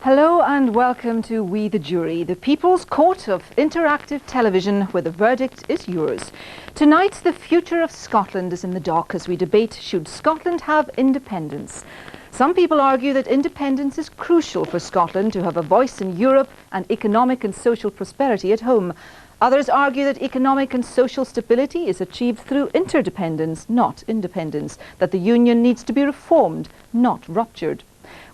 Hello and welcome to We the Jury, the People's Court of Interactive Television, where the verdict is yours. Tonight, the future of Scotland is in the dock as we debate, should Scotland have independence? Some people argue that independence is crucial for Scotland to have a voice in Europe and economic and social prosperity at home. Others argue that economic and social stability is achieved through interdependence, not independence, that the union needs to be reformed, not ruptured.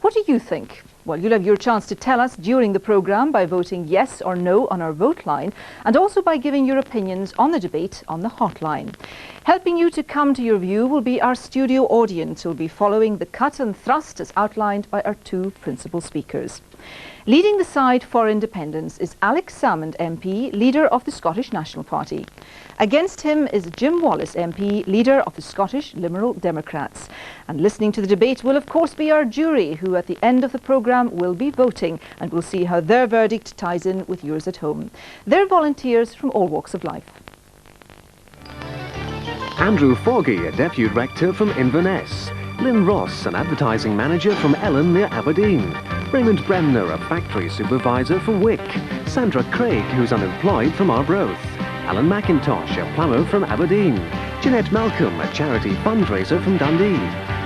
What do you think? Well, you'll have your chance to tell us during the programme by voting yes or no on our vote line, and also by giving your opinions on the debate on the hotline. Helping you to come to your view will be our studio audience, who will be following the cut and thrust as outlined by our two principal speakers. Leading the side for independence is Alex Salmond MP, leader of the Scottish National Party. Against him is Jim Wallace MP, leader of the Scottish Liberal Democrats. And listening to the debate will of course be our jury, who at the end of the programme will be voting, and we'll see how their verdict ties in with yours at home. They're volunteers from all walks of life. Andrew Forgy, a Deputy Rector from Inverness. Lynn Ross, an advertising manager from Ellen near Aberdeen. Raymond Bremner, a factory supervisor from Wick. Sandra Craig, who's unemployed from Arbroath. Alan McIntosh, a plumber from Aberdeen. Jeanette Malcolm, a charity fundraiser from Dundee.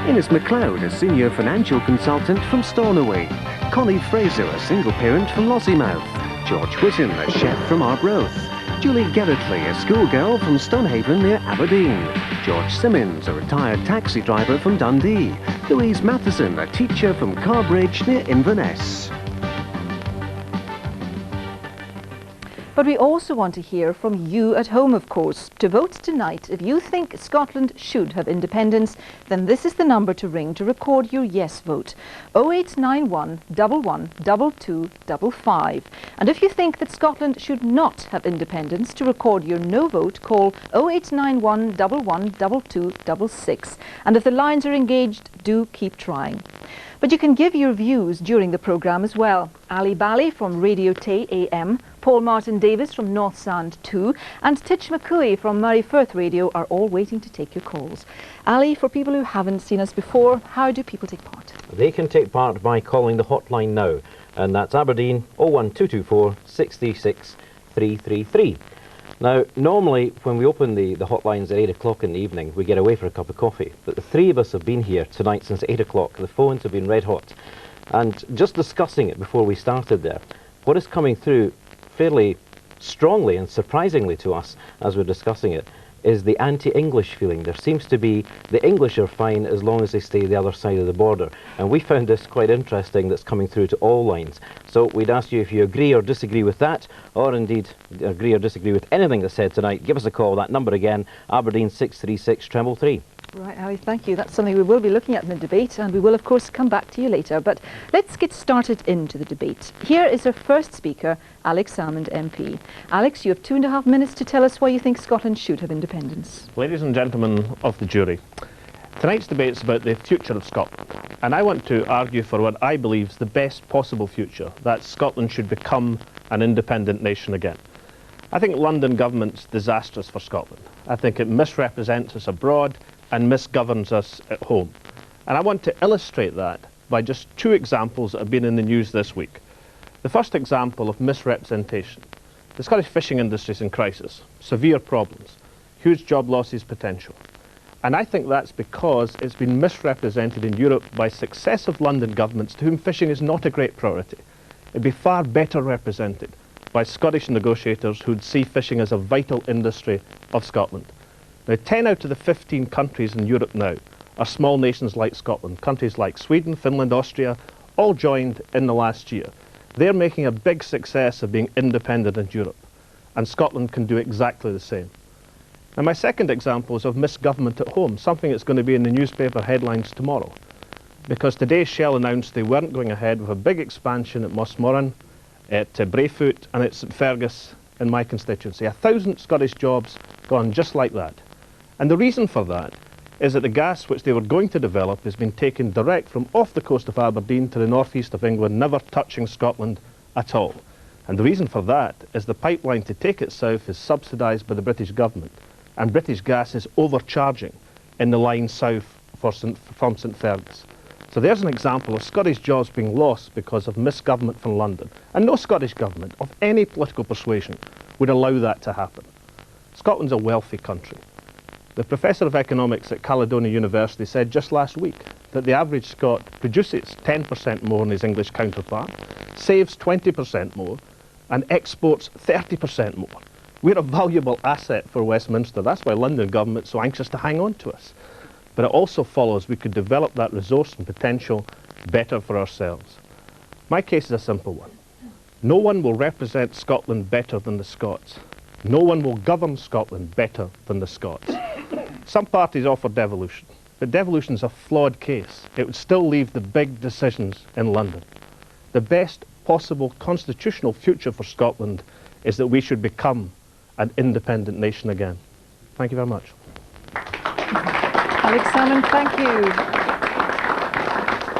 Innes MacLeod, a senior financial consultant from Stornoway. Connie Fraser, a single parent from Lossiemouth. George Whitten, a chef from Arbroath. Julie Gerritley, a schoolgirl from Stonehaven near Aberdeen. George Simmons, a retired taxi driver from Dundee. Louise Matheson, a teacher from Carbridge near Inverness. But we also want to hear from you at home, of course. To vote tonight, if you think Scotland should have independence, then this is the number to ring to record your yes vote. 0891 11 2255. And if you think that Scotland should not have independence, to record your no vote, call 0891 11 2266. And if the lines are engaged, do keep trying. But you can give your views during the programme as well. Ali Bally from Radio Tay AM, Paul Martin Davis from North Sound 2 and Titch McCooey from Murray Firth Radio are all waiting to take your calls. Ali, for people who haven't seen us before, how do people take part? They can take part by calling the hotline now, and that's Aberdeen 01224 636 333. Now, normally when we open the hotlines at 8 o'clock in the evening, we get away for a cup of coffee. But the three of us have been here tonight since 8 o'clock. The phones have been red hot. And just discussing it before we started there, what is coming through fairly strongly and surprisingly to us as we're discussing it is the anti-English feeling. There seems to be the English are fine as long as they stay the other side of the border. And we found this quite interesting, that's coming through to all lines. So we'd ask you if you agree or disagree with that, or indeed agree or disagree with anything that's said tonight. Give us a call. That number again, Aberdeen 636 333. Right, Ali, thank you. That's something we will be looking at in the debate, and we will of course come back to you later. But let's get started into the debate. Here is our first speaker, Alex Salmond MP. Alex, you have 2.5 minutes to tell us why you think Scotland should have independence. Ladies and gentlemen of the jury, tonight's debate is about the future of Scotland, and I want to argue for what I believe is the best possible future, that Scotland should become an independent nation again. I think London government's disastrous for Scotland. I think it misrepresents us abroad and misgoverns us at home. And I want to illustrate that by just two examples that have been in the news this week. The first example of misrepresentation. The Scottish fishing industry is in crisis, severe problems, huge job losses potential. And I think that's because it's been misrepresented in Europe by successive London governments to whom fishing is not a great priority. It'd be far better represented by Scottish negotiators who'd see fishing as a vital industry of Scotland. Now, 10 out of the 15 countries in Europe now are small nations like Scotland. Countries like Sweden, Finland, Austria, all joined in the last year. They're making a big success of being independent in Europe, and Scotland can do exactly the same. Now, my second example is of misgovernment at home, something that's going to be in the newspaper headlines tomorrow. Because today Shell announced they weren't going ahead with a big expansion at Mossmorran, at Brayfoot and at St Fergus in my constituency. 1,000 Scottish jobs gone just like that. And the reason for that is that the gas which they were going to develop has been taken direct from off the coast of Aberdeen to the northeast of England, never touching Scotland at all. And the reason for that is the pipeline to take it south is subsidised by the British government, and British Gas is overcharging in the line south from St Fergus. So there's an example of Scottish jobs being lost because of misgovernment from London. And no Scottish government of any political persuasion would allow that to happen. Scotland's a wealthy country. The Professor of Economics at Caledonia University said just last week that the average Scot produces 10% more than his English counterpart, saves 20% more, and exports 30% more. We're a valuable asset for Westminster. That's why London government's so anxious to hang on to us. But it also follows we could develop that resource and potential better for ourselves. My case is a simple one. No one will represent Scotland better than the Scots. No one will govern Scotland better than the Scots. Some parties offer devolution, but devolution's a flawed case. It would still leave the big decisions in London. The best possible constitutional future for Scotland is that we should become an independent nation again. Thank you very much. Alex Salmond, thank you.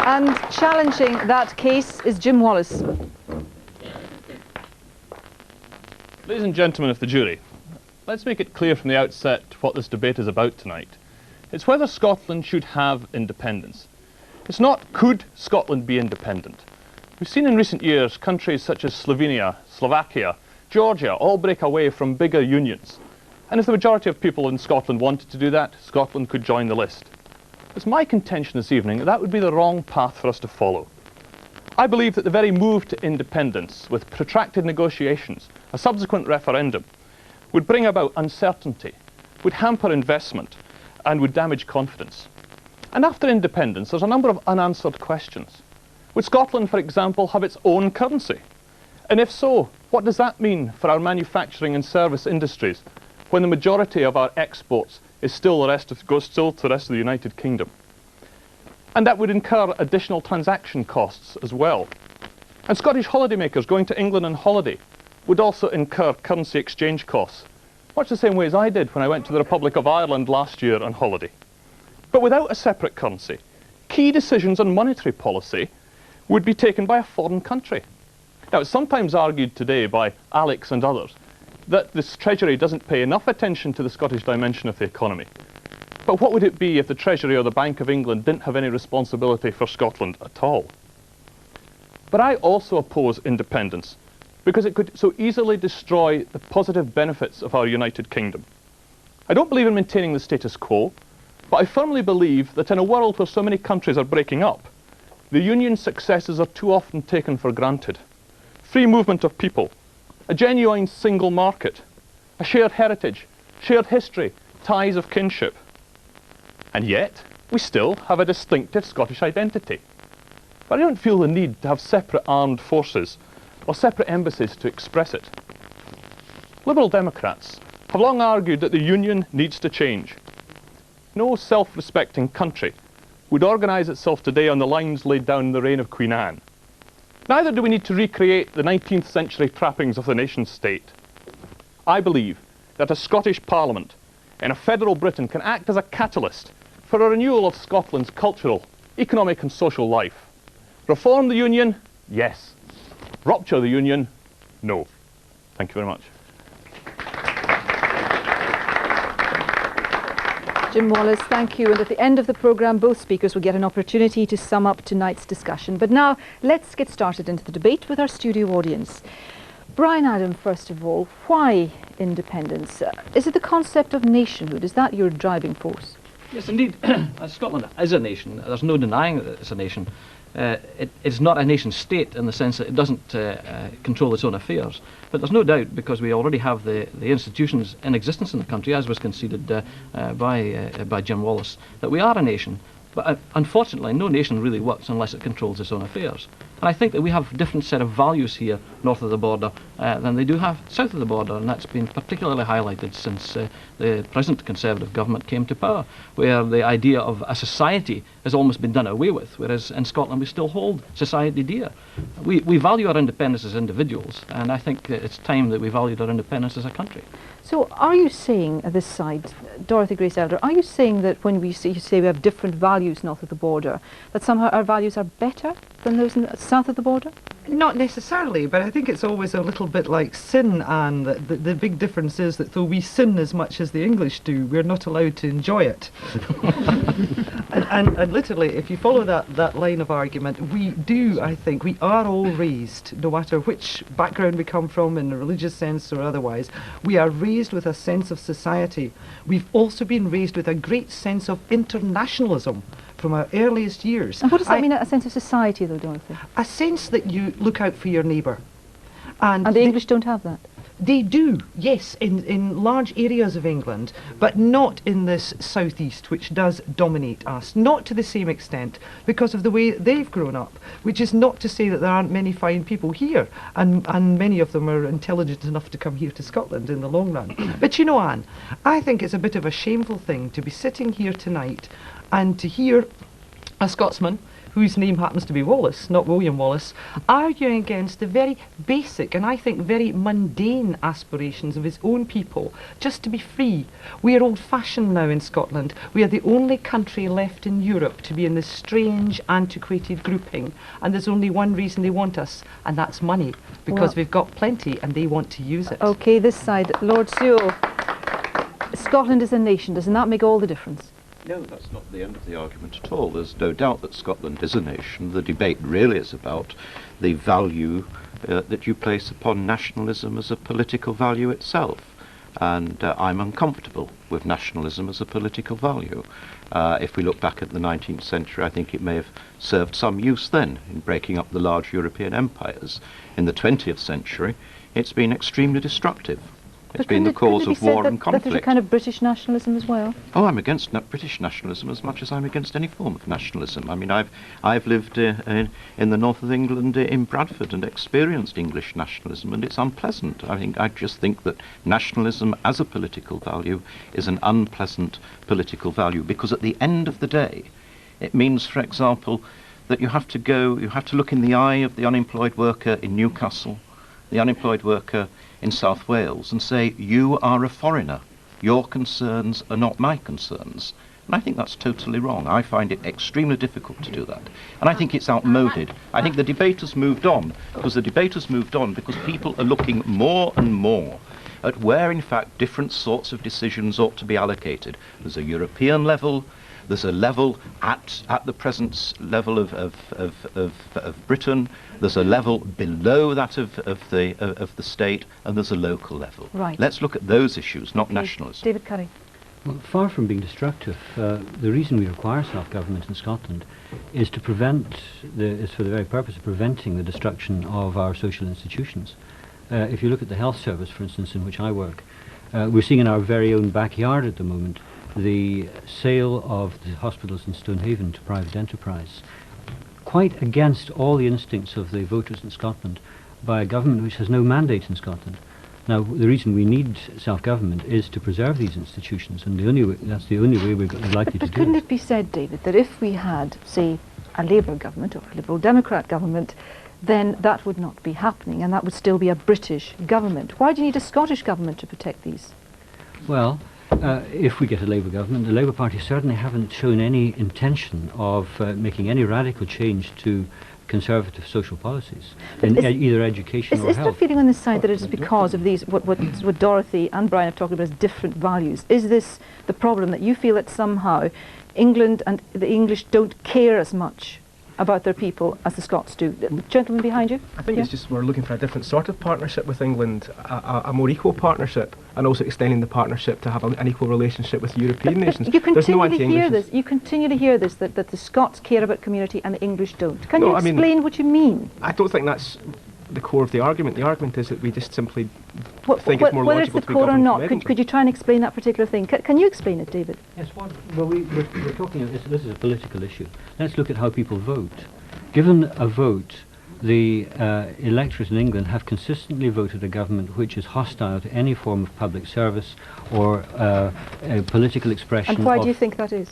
And challenging that case is Jim Wallace. Ladies and gentlemen of the jury, let's make it clear from the outset what this debate is about tonight. It's whether Scotland should have independence. It's not could Scotland be independent. We've seen in recent years countries such as Slovenia, Slovakia, Georgia all break away from bigger unions. And if the majority of people in Scotland wanted to do that, Scotland could join the list. It's my contention this evening that that would be the wrong path for us to follow. I believe that the very move to independence, with protracted negotiations, a subsequent referendum, would bring about uncertainty, would hamper investment, and would damage confidence. And after independence, there's a number of unanswered questions. Would Scotland, for example, have its own currency? And if so, what does that mean for our manufacturing and service industries when the majority of our exports is still goes to the rest of the United Kingdom? And that would incur additional transaction costs as well. And Scottish holidaymakers going to England on holiday would also incur currency exchange costs, much the same way as I did when I went to the Republic of Ireland last year on holiday. But without a separate currency, key decisions on monetary policy would be taken by a foreign country. Now, it's sometimes argued today by Alex and others that this Treasury doesn't pay enough attention to the Scottish dimension of the economy. But what would it be if the Treasury or the Bank of England didn't have any responsibility for Scotland at all? But I also oppose independence because it could so easily destroy the positive benefits of our United Kingdom. I don't believe in maintaining the status quo, but I firmly believe that in a world where so many countries are breaking up, the Union's successes are too often taken for granted. Free movement of people, a genuine single market, a shared heritage, shared history, ties of kinship. And yet, we still have a distinctive Scottish identity. But I don't feel the need to have separate armed forces or separate embassies to express it. Liberal Democrats have long argued that the Union needs to change. No self-respecting country would organise itself today on the lines laid down in the reign of Queen Anne. Neither do we need to recreate the 19th century trappings of the nation state. I believe that a Scottish Parliament in a federal Britain can act as a catalyst for a renewal of Scotland's cultural, economic and social life. Reform the Union? Yes. Rupture the Union? No. Thank you very much. Jim Wallace, thank you. And at the end of the programme, both speakers will get an opportunity to sum up tonight's discussion. But now, let's get started into the debate with our studio audience. Brian Adam, first of all, why independence? Is it the concept of nationhood? Is that your driving force? Yes, indeed. Scotland is a nation. There's no denying that it's a nation. It's not a nation state in the sense that it doesn't control its own affairs. But there's no doubt, because we already have the institutions in existence in the country, as was conceded by Jim Wallace, that we are a nation. But unfortunately, no nation really works unless it controls its own affairs. And I think that we have a different set of values here north of the border than they do have south of the border, and that's been particularly highlighted since the present Conservative government came to power, where the idea of a society has almost been done away with, whereas in Scotland we still hold society dear. We value our independence as individuals, and I think it's time that we valued our independence as a country. So are you saying, this side, Dorothy Grace Elder, are you saying that when you say we have different values north of the border, that somehow our values are better than those south of the border? Not necessarily, but I think it's always a little bit like sin, and the big difference is that though we sin as much as the English do, we're not allowed to enjoy it. and literally, if you follow that line of argument, we do, I think, we are all raised, no matter which background we come from, in a religious sense or otherwise, we are raised with a sense of society. We've also been raised with a great sense of internationalism from our earliest years. And what does that mean, a sense of society, though, Dorothy? A sense that you look out for your neighbour. And the English don't have that? They do, yes, in large areas of England, but not in this southeast, which does dominate us. Not to the same extent, because of the way they've grown up, which is not to say that there aren't many fine people here, and many of them are intelligent enough to come here to Scotland in the long run. But you know, Anne, I think it's a bit of a shameful thing to be sitting here tonight and to hear a Scotsman whose name happens to be Wallace, not William Wallace, arguing against the very basic and I think very mundane aspirations of his own people, just to be free. We are old-fashioned now in Scotland. We are the only country left in Europe to be in this strange, antiquated grouping, and there's only one reason they want us, and that's money, because we've got plenty and they want to use it. OK, this side. Lord Sewell, Scotland is a nation. Doesn't that make all the difference? No, that's not the end of the argument at all. There's no doubt that Scotland is a nation. The debate really is about the value that you place upon nationalism as a political value itself. And I'm uncomfortable with nationalism as a political value. If we look back at the 19th century, I think it may have served some use then in breaking up the large European empires. In the 20th century, it's been extremely destructive. It's been the cause of war and conflict. There's a kind of British nationalism as well? Oh, I'm against British nationalism as much as I'm against any form of nationalism. I mean, I've lived in the north of England, in Bradford, and experienced English nationalism, and it's unpleasant. I just think that nationalism as a political value is an unpleasant political value, because at the end of the day, it means, for example, that you have to look in the eye of the unemployed worker in Newcastle, the unemployed worker in South Wales, and say, you are a foreigner. Your concerns are not my concerns. And I think that's totally wrong. I find it extremely difficult to do that. And I think it's outmoded. I think the debate has moved on, because people are looking more and more at where, in fact, different sorts of decisions ought to be allocated. There's a European level, there's a level at the present level of Britain, there's a level below that of the state, and there's a local level. Right. Let's look at those issues, not nationalism. David Curry. Well, far from being destructive, the reason we require self-government in Scotland is to prevent, is for the very purpose of preventing the destruction of our social institutions. If you look at the health service, for instance, in which I work, we're seeing in our very own backyard at the moment the sale of the hospitals in Stonehaven to private enterprise, quite against all the instincts of the voters in Scotland, by a government which has no mandate in Scotland. Now, the reason we need self-government is to preserve these institutions, and that's the only way we're likely to do it. But couldn't it be said, David, that if we had, say, a Labour government or a Liberal Democrat government, then that would not be happening, and that would still be a British government? Why do you need a Scottish government to protect these? Well, if we get a Labour government, the Labour Party certainly haven't shown any intention of making any radical change to conservative social policies in either education or health. Is there a feeling on this side that it is because of these, what Dorothy and Brian have talked about as different values? Is this the problem, that you feel that somehow England and the English don't care as much about their people as the Scots do? The gentleman behind you? I think it's just we're looking for a different sort of partnership with England, a more equal partnership, and also extending the partnership to have an equal relationship with European nations. You continue to hear this. You continue to hear this, that the Scots care about community and the English don't. Can you explain what you mean? I don't think that's the core of the argument. The argument is that we just simply think it's more logical to be governed from Edinburgh. Whether it's the core or not, could you try and explain that particular thing? Can you explain it, David? Yes, well, we're talking, this is a political issue. Let's look at how people vote. Given a vote, the electorate in England have consistently voted a government which is hostile to any form of public service or a political expression. And why do you think that is?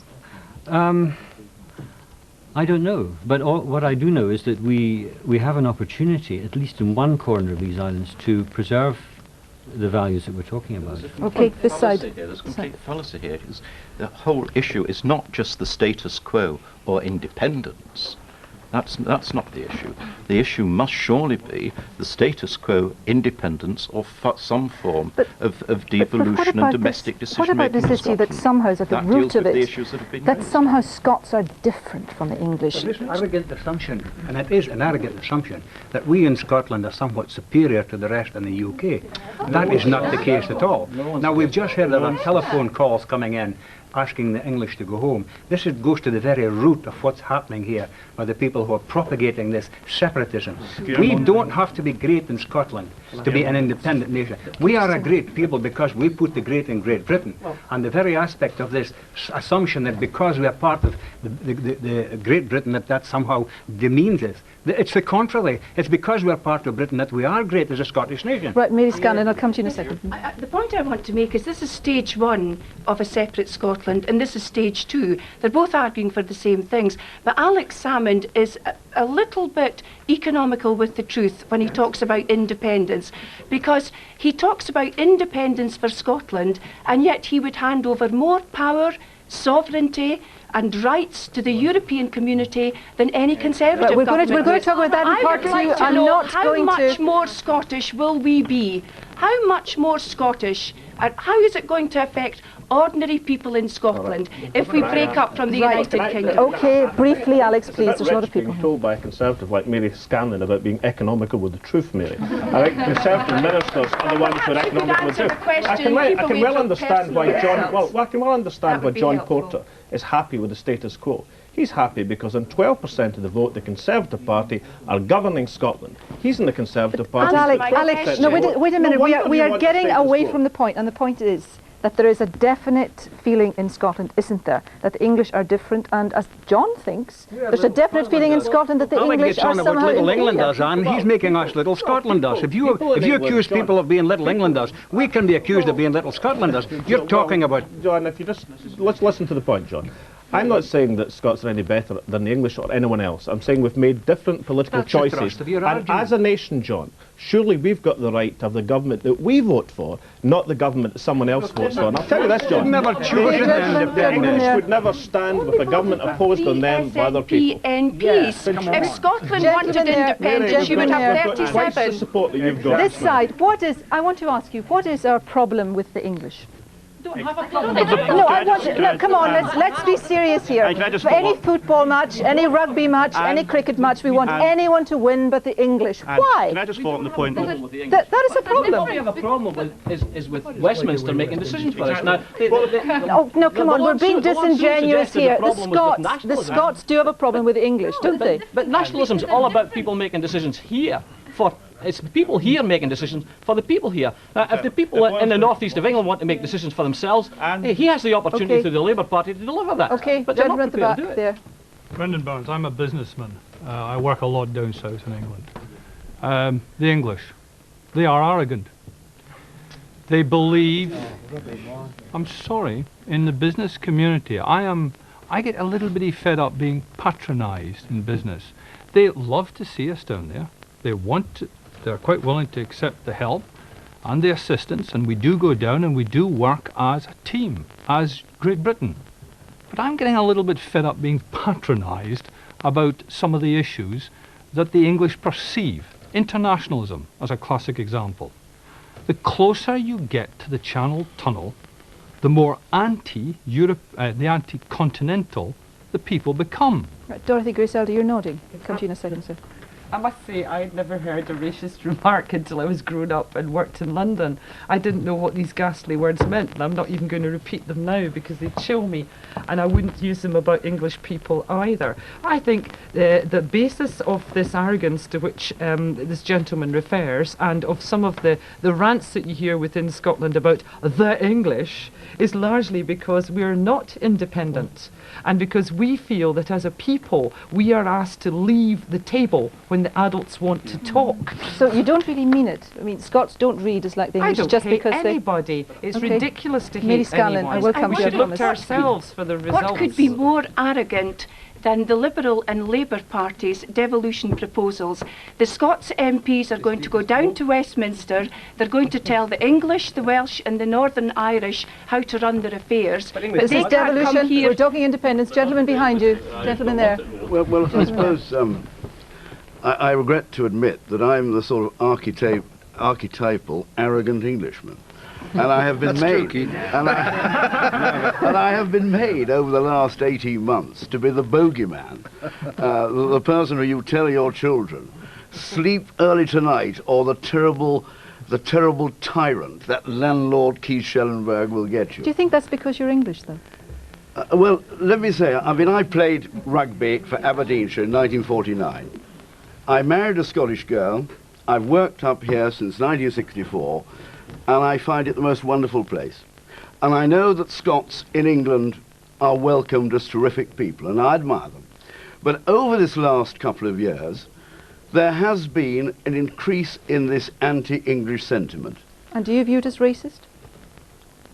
I don't know, but what I do know is that we have an opportunity, at least in one corner of these islands, to preserve the values that we're talking about. Okay, this side. There's a complete fallacy here. The whole issue is not just the status quo or independence. That's not the issue. The issue must surely be the status quo independence or some form of devolution and domestic decision-making. What about this issue that somehow is at the root of it, that raised. Somehow Scots are different from the English? There is an arrogant assumption, and it is an arrogant assumption, that we in Scotland are somewhat superior to the rest in the UK. That is not the case at all. Now, we've just heard there are telephone calls coming in asking the English to go home. This goes to the very root of what's happening here by the people who are propagating this separatism. We don't have to be great in Scotland to be an independent nation. We are a great people because we put the great in Great Britain. And the very aspect of this assumption that because we are part of the Great Britain that somehow demeans us. It's the contrary. It's because we're part of Britain that we are great as a Scottish nation. Right, Mary Scanlon, I'll come to you in a second. The point I want to make is this is stage one of a separate Scotland, and this is stage two. They're both arguing for the same things, but Alex Salmond is a little bit economical with the truth when he talks about independence, because he talks about independence for Scotland, and yet he would hand over more power, sovereignty and rights to the European community than any Conservative government. We're going to talk about that in part two. I'm not going to. How much more Scottish will we be? How much more Scottish? And how is it going to affect ordinary people in Scotland if we break up from the United Kingdom? Okay, briefly, Alex, please. There's a lot of people. Being told by a Conservative like Mary Scanlon about being economical with the truth, Mary. I think Conservative ministers are the ones who are economical with the truth. I can well understand why John Porter is happy with the status quo. He's happy because on 12% of the vote, the Conservative Party are governing Scotland. He's in the Conservative Party. Alex, no, wait a minute. We are getting away from the point, and the point is that there is a definite feeling in Scotland, isn't there, that the English are different, and as John thinks, there's a definite feeling in Scotland that the English are somehow little Englanders, and he's making us little Scotlanders. If you accuse people of being little Englanders, we can be accused of being little Scotlanders. You're talking about... John, if you just... Let's listen to the point, John. I'm not saying that Scots are any better than the English or anyone else. I'm saying we've made different political choices. And as a nation, John, surely we've got the right to have the government that we vote for, not the government that someone else votes for. And I'll tell you this, John. The English would never stand with a government opposed on them by other people. If Scotland wanted independence, you would have 37. The support that you've got. This side, I want to ask you, what is our problem with the English? Don't have a problem. No, I want to, no, come on, let's be serious here. For any football match, any rugby match, any cricket match, we want anyone to win but the English. Why? Can I just follow up on the point? That is a problem. What we have a problem with is with Westminster making decisions for us. Now, no, come on, we're being disingenuous here. The Scots do have a problem with the English, don't they? But nationalism's all about people making decisions here for... It's the people here making decisions for the people here. If the people in the northeast of England want to make decisions for themselves, he has the opportunity through the Labour Party to deliver that. Okay, but they're not at the back there. Brendan Barnes, I'm a businessman. I work a lot down south in England. The English, they are arrogant. They believe, I'm sorry, in the business community. I get a little bitty fed up being patronised in business. They love to see us down there. They're quite willing to accept the help and the assistance, and we do go down and we do work as a team, as Great Britain. But I'm getting a little bit fed up being patronised about some of the issues that the English perceive. Internationalism, as a classic example. The closer you get to the Channel Tunnel, the more anti-Europe, the anti-continental the people become. Right, Dorothy Grace Elder, you're nodding. Come to you in a second, sir. I must say, I'd never heard a racist remark until I was grown up and worked in London. I didn't know what these ghastly words meant, and I'm not even going to repeat them now because they chill me, and I wouldn't use them about English people either. I think the basis of this arrogance to which this gentleman refers, and of some of the rants that you hear within Scotland about the English, is largely because we're not independent, and because we feel that as a people we are asked to leave the table when the adults want to talk. So you don't really mean it? I mean, Scots don't read as like the English just because anybody. It's ridiculous to Mary hate Scanlon, anyone. I will come we to should look to ourselves for the results. What could be more arrogant than the Liberal and Labour parties' devolution proposals. The Scots MPs are going to go down to Westminster. They're going to tell the English, the Welsh and the Northern Irish how to run their affairs. But this is devolution. We're talking independence. Gentleman behind you. Gentleman there. Well, I suppose I regret to admit that I'm the sort of archetypal arrogant Englishman. And I have been and I have been made over the last 18 months to be the bogeyman, the person who you tell your children, sleep early tonight, or the terrible tyrant, that landlord Keith Schellenberg, will get you. Do you think that's because you're English, though? Well, let me say, I mean, I played rugby for Aberdeenshire in 1949. I married a Scottish girl. I've worked up here since 1964. And I find it the most wonderful place. And I know that Scots in England are welcomed as terrific people, and I admire them. But over this last couple of years, there has been an increase in this anti-English sentiment. And do you view it as racist?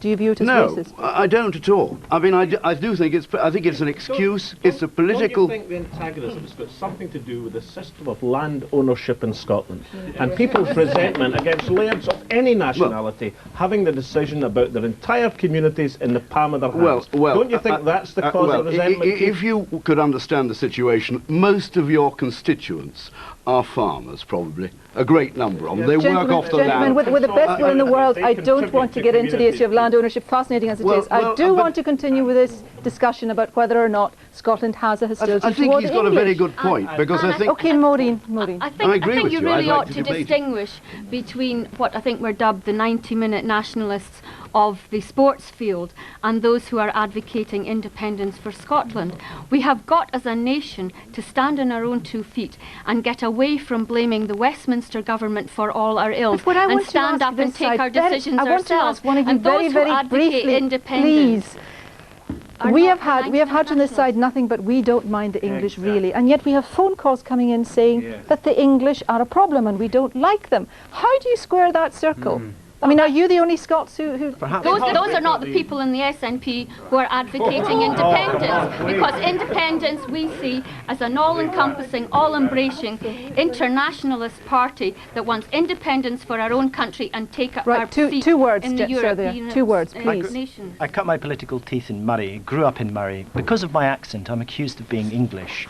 Do you view it as racist? No, I don't at all. I mean, I do think I think it's an excuse. It's a political. Don't you think the antagonism has got something to do with the system of land ownership in Scotland and people's resentment against lairds of any nationality having the decision about their entire communities in the palm of their hands? Well, don't you think that's the cause of resentment? If you could understand the situation, most of your constituents are farmers, probably. A great number of them. They work off the land. With the best will in the world, I don't want to get into the issue of land ownership, fascinating as it is. I do want to continue with this discussion about whether or not Scotland has a hostility I think he's got a very good point, because I think... OK, Maureen. I think you really ought to distinguish between what I think were dubbed the 90-minute nationalists of the sports field and those who are advocating independence for Scotland. We have got as a nation to stand on our own 2 feet and get away from blaming the Westminster government for all our ills and stand up and take our decisions ourselves. And those who advocate independence. We have had on this side nothing but we don't mind the English really, and yet we have phone calls coming in saying that the English are a problem and we don't like them. How do you square that circle? I mean, are you the only Scots who... Those are not the people in the SNP who are advocating independence, because independence we see as an all-encompassing, all-embracing internationalist party that wants independence for our own country and take up our seat two words, in the European 2 words, please. Nation. I cut my political teeth in Murray, grew up in Murray. Because of my accent, I'm accused of being English.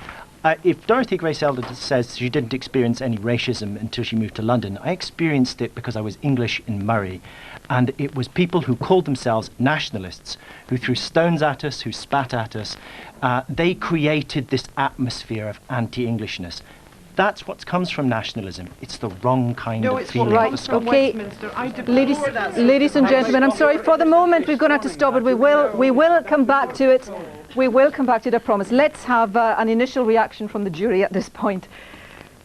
If Dorothy Grace Elder says she didn't experience any racism until she moved to London, I experienced it because I was English in Murray. And it was people who called themselves nationalists, who threw stones at us, who spat at us. They created this atmosphere of anti-Englishness. That's what comes from nationalism. It's the wrong kind of feeling for Scotland. Okay, ladies and gentlemen, I'm sorry, for the moment we're going to have to stop it. We will come back to it. We will come back to it, I promise. Let's have an initial reaction from the jury at this point.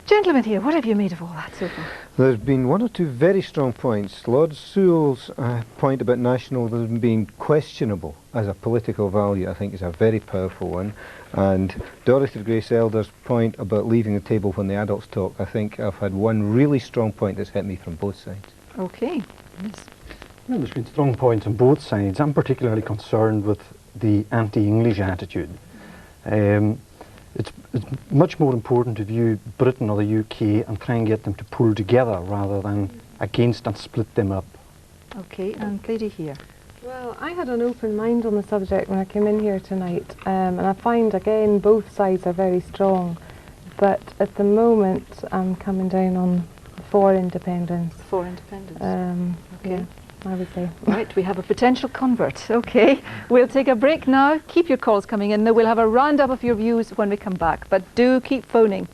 Gentlemen here, what have you made of all that so far? There's been 1 or 2 very strong points. Lord Sewell's point about nationalism being questionable as a political value, I think, is a very powerful one. And Dorothy Grace Elder's point about leaving the table when the adults talk, I think I've had one really strong point that's hit me from both sides. OK. Yes. Well, there's been strong points on both sides. I'm particularly concerned with the anti-English attitude. It's much more important to view Britain or the UK and try and get them to pull together rather than against and split them up. OK, and Lady here. Well, I had an open mind on the subject when I came in here tonight, and I find again both sides are very strong, but at the moment I'm coming down on for independence. For independence. Okay. Yeah. I would say. Right, we have a potential convert. OK, we'll take a break now. Keep your calls coming in. We'll have a roundup of your views when we come back, but do keep phoning.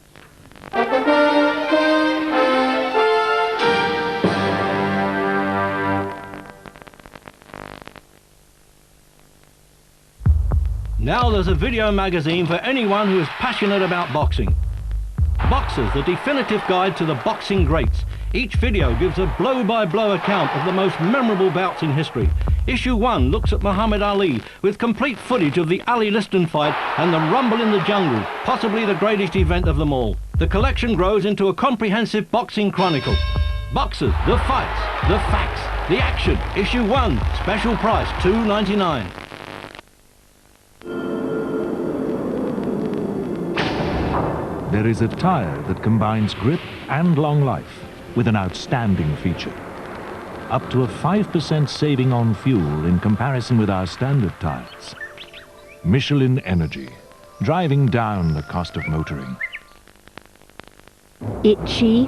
Now there's a video magazine for anyone who is passionate about boxing. Boxers, the definitive guide to the boxing greats. Each video gives a blow-by-blow account of the most memorable bouts in history. Issue 1 looks at Muhammad Ali, with complete footage of the Ali Liston fight and the Rumble in the Jungle, possibly the greatest event of them all. The collection grows into a comprehensive boxing chronicle. Boxers, the fights, the facts, the action. Issue 1, special price, 2.99. there is a tyre that combines grip and long life with an outstanding feature. Up to a 5% saving on fuel in comparison with our standard tyres. Michelin Energy, driving down the cost of motoring. Itchy,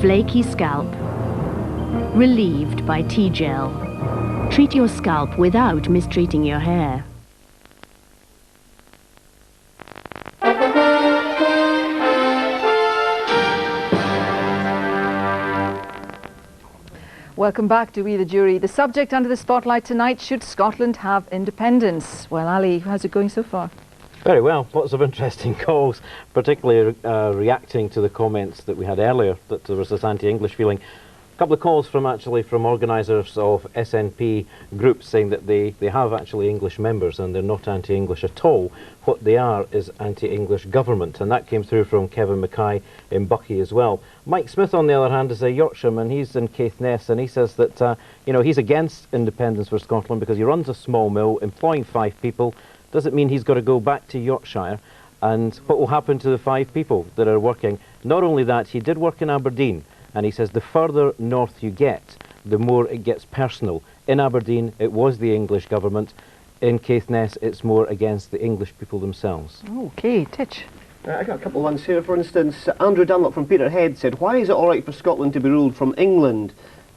flaky scalp, relieved by T-Gel. Treat your scalp without mistreating your hair. Welcome back to We the Jury. The subject under the spotlight tonight, should Scotland have independence? Well, Ali, how's it going so far? Very well. Lots of interesting calls, particularly reacting to the comments that we had earlier, that there was this anti-English feeling. A couple of calls from organisers of SNP groups saying that they have actually English members and they're not anti-English at all. What they are is anti-English government, and that came through from Kevin Mackay in Buckie as well. Mike Smith, on the other hand, is a Yorkshireman. He's in Caithness, and he says that he's against independence for Scotland because he runs a small mill employing 5 people. Doesn't mean he's got to go back to Yorkshire. And what will happen to the 5 people that are working? Not only that, he did work in Aberdeen. And he says the further north you get, the more it gets personal. In Aberdeen, it was the English government. In Caithness, it's more against the English people themselves. Okay, Titch. I got a couple of ones here. For instance, Andrew Dunlop from Peterhead said, why is it all right for Scotland to be ruled from England?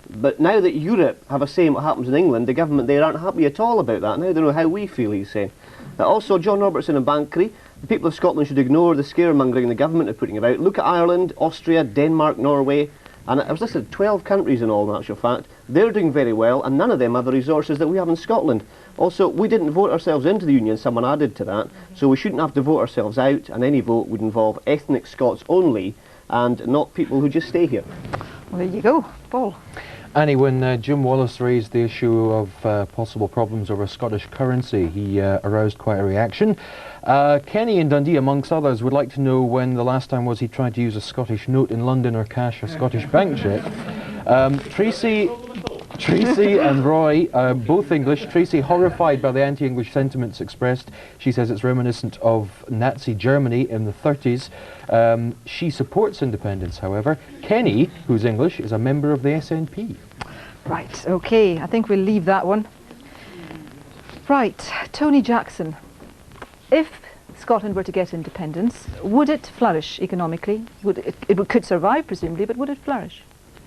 But now that Europe have a say in what happens in England, the government there aren't happy at all about that. Now they know how we feel, he's saying. Also, John Robertson in Bankery, the people of Scotland should ignore the scaremongering the government are putting about. Look at Ireland, Austria, Denmark, Norway. And I was listening to 12 countries in all, in actual fact. They're doing very well, and none of them have the resources that we have in Scotland. Also, we didn't vote ourselves into the Union, someone added to that, so we shouldn't have to vote ourselves out, and any vote would involve ethnic Scots only, and not people who just stay here. Well, there you go. Paul. Annie, when Jim Wallace raised the issue of possible problems over Scottish currency, he aroused quite a reaction. Kenny in Dundee, amongst others, would like to know when the last time was he tried to use a Scottish note in London or cash a Scottish bank cheque. Tracy and Roy, both English. Tracy, horrified by the anti-English sentiments expressed. She says it's reminiscent of Nazi Germany in the 30s. She supports independence, however. Kenny, who's English, is a member of the SNP. Right, okay, I think we'll leave that one. Right, Tony Jackson. If Scotland were to get independence, would it flourish economically? It could survive, presumably, but would it flourish?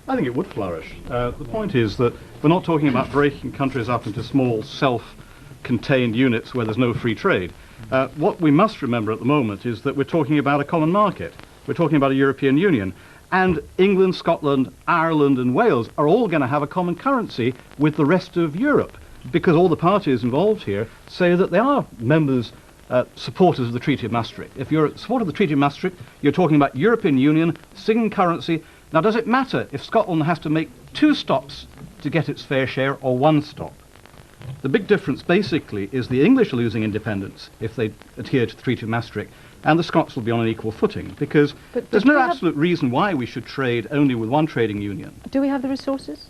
I think it would flourish. The point is that we're not talking about breaking countries up into small, self-contained units where there's no free trade. What we must remember at the moment is that we're talking about a common market. We're talking about a European Union. And England, Scotland, Ireland and Wales are all going to have a common currency with the rest of Europe, because all the parties involved here say that they are members, supporters of the Treaty of Maastricht. If you're a supporter of the Treaty of Maastricht, you're talking about European Union, single currency. Now, does it matter if Scotland has to make 2 stops to get its fair share or 1 stop? The big difference, basically, is the English are losing independence if they adhere to the Treaty of Maastricht, and the Scots will be on an equal footing, because there's no absolute reason why we should trade only with one trading union. Do we have the resources?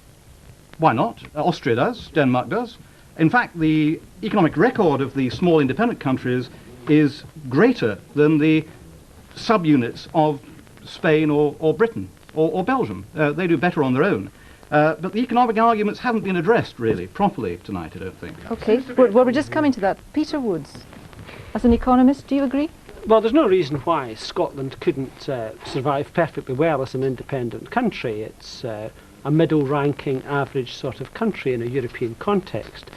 Why not? Austria does, Denmark does. In fact, the economic record of the small independent countries is greater than the subunits of Spain or Britain. Or Belgium. They do better on their own. But the economic arguments haven't been addressed, really, properly tonight, I don't think. Okay, well, we're just coming to that. Peter Woods, as an economist, do you agree? Well, there's no reason why Scotland couldn't survive perfectly well as an independent country. It's a middle-ranking, average sort of country in a European context.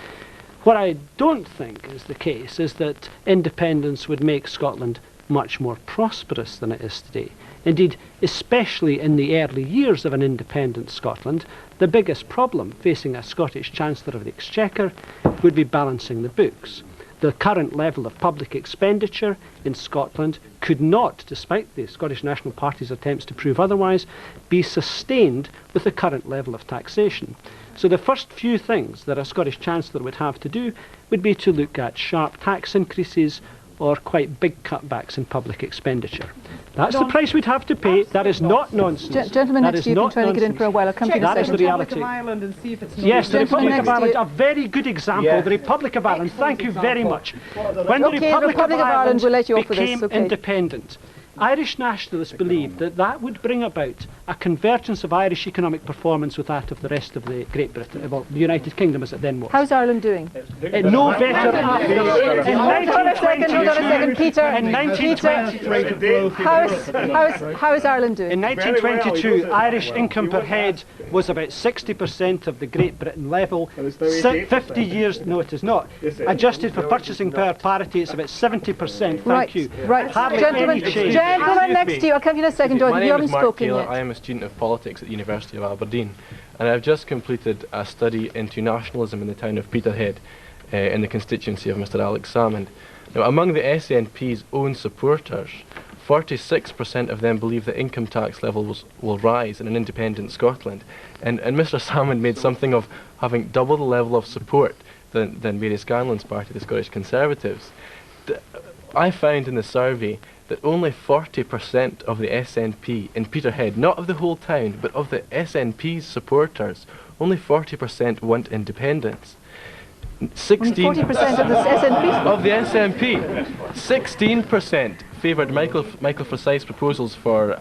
What I don't think is the case is that independence would make Scotland much more prosperous than it is today. Indeed, especially in the early years of an independent Scotland, the biggest problem facing a Scottish Chancellor of the Exchequer would be balancing the books. The current level of public expenditure in Scotland could not, despite the Scottish National Party's attempts to prove otherwise, be sustained with the current level of taxation. So the first few things that a Scottish Chancellor would have to do would be to look at sharp tax increases or quite big cutbacks in public expenditure. That's the price we'd have to pay. That is not nonsense. Gentlemen next to you have been trying to get in for a while. I'll come to you in a second. That is the reality. Republic of Ireland and see if it's yes, the Republic of Ireland, a very good example. Yeah. The Republic of Ireland, thank you very much. When the Republic of Ireland we'll let you off became with this, independent, Irish nationalists believed that that would bring about a convergence of Irish economic performance with that of the rest of the Great Britain, well, the United Kingdom as it then was. How's Ireland doing? No better after. Hold on a second, Peter. In 1922, how is Ireland doing? In 1922, Irish income per head was about 60% of the Great Britain level. 50 years, no it is not. Adjusted for purchasing power parity, it's about 70%. Thank you. Right, gentlemen next to you. I'll come to you in a second, Jordan. You haven't spoken yet. I am a student of politics at the University of Aberdeen, and I've just completed a study into nationalism in the town of Peterhead, in the constituency of Mr. Alex Salmond. Now, among the SNP's own supporters, 46% of them believe that income tax levels will rise in an independent Scotland. And Mr. Salmond made something of having double the level of support than Mary Scanlon's party, the Scottish Conservatives. I found in the survey that only 40% of the SNP in Peterhead, not of the whole town, but of the SNP's supporters, only 40% want independence. 40% of the SNP? Of the SNP. 16% favoured Michael Forsyth's proposals for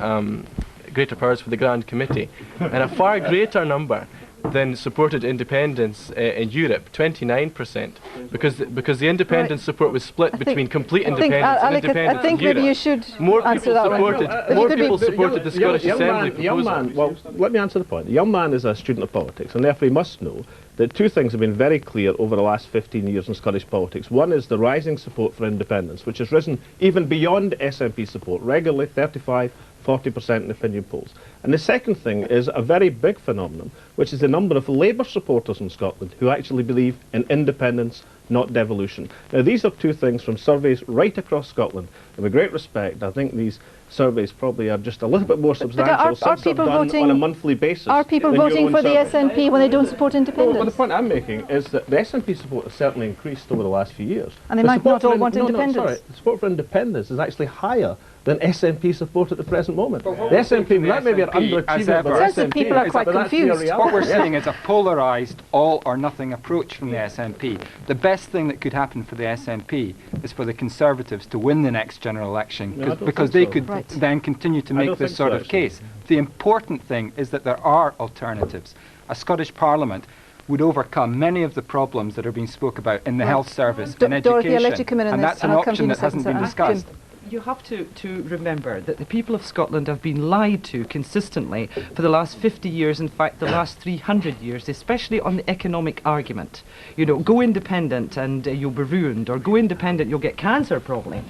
greater powers for the Grand Committee, and a far greater number than supported independence in Europe, 29%, because the independence support was split between complete independence and independence I think in Europe. maybe you should more answer that more people supported the Scottish Assembly proposal. Well, let me answer the point. The young man is a student of politics, and therefore he must know that two things have been very clear over the last 15 years in Scottish politics. One is the rising support for independence, which has risen even beyond SNP support, regularly 35, 40% in opinion polls. And the second thing is a very big phenomenon, which is the number of Labour supporters in Scotland who actually believe in independence, not devolution. Now, these are two things from surveys right across Scotland. And with great respect, I think these surveys probably are just a little bit more substantial since they're done on a monthly basis. Are people voting for the SNP when they don't support independence? Well, the point I'm making is that the SNP support has certainly increased over the last few years. And they might not all want independence. No, sorry. The support for independence is actually higher than SNP support at the present moment. The SNP, that may be an underachievement, but sense that people are quite confused. What we're seeing is a polarised all or nothing approach from the SNP. The best thing that could happen for the SNP is for the Conservatives to win the next general election, because they could then continue to make this sort of case. The important thing is that there are alternatives. A Scottish Parliament would overcome many of the problems that are being spoke about in the health service, in education, and that's an option that hasn't been discussed. You have to remember that the people of Scotland have been lied to consistently for the last 50 years, in fact the last 300 years, especially on the economic argument. You know, go independent and you'll be ruined, or go independent, you'll get cancer probably.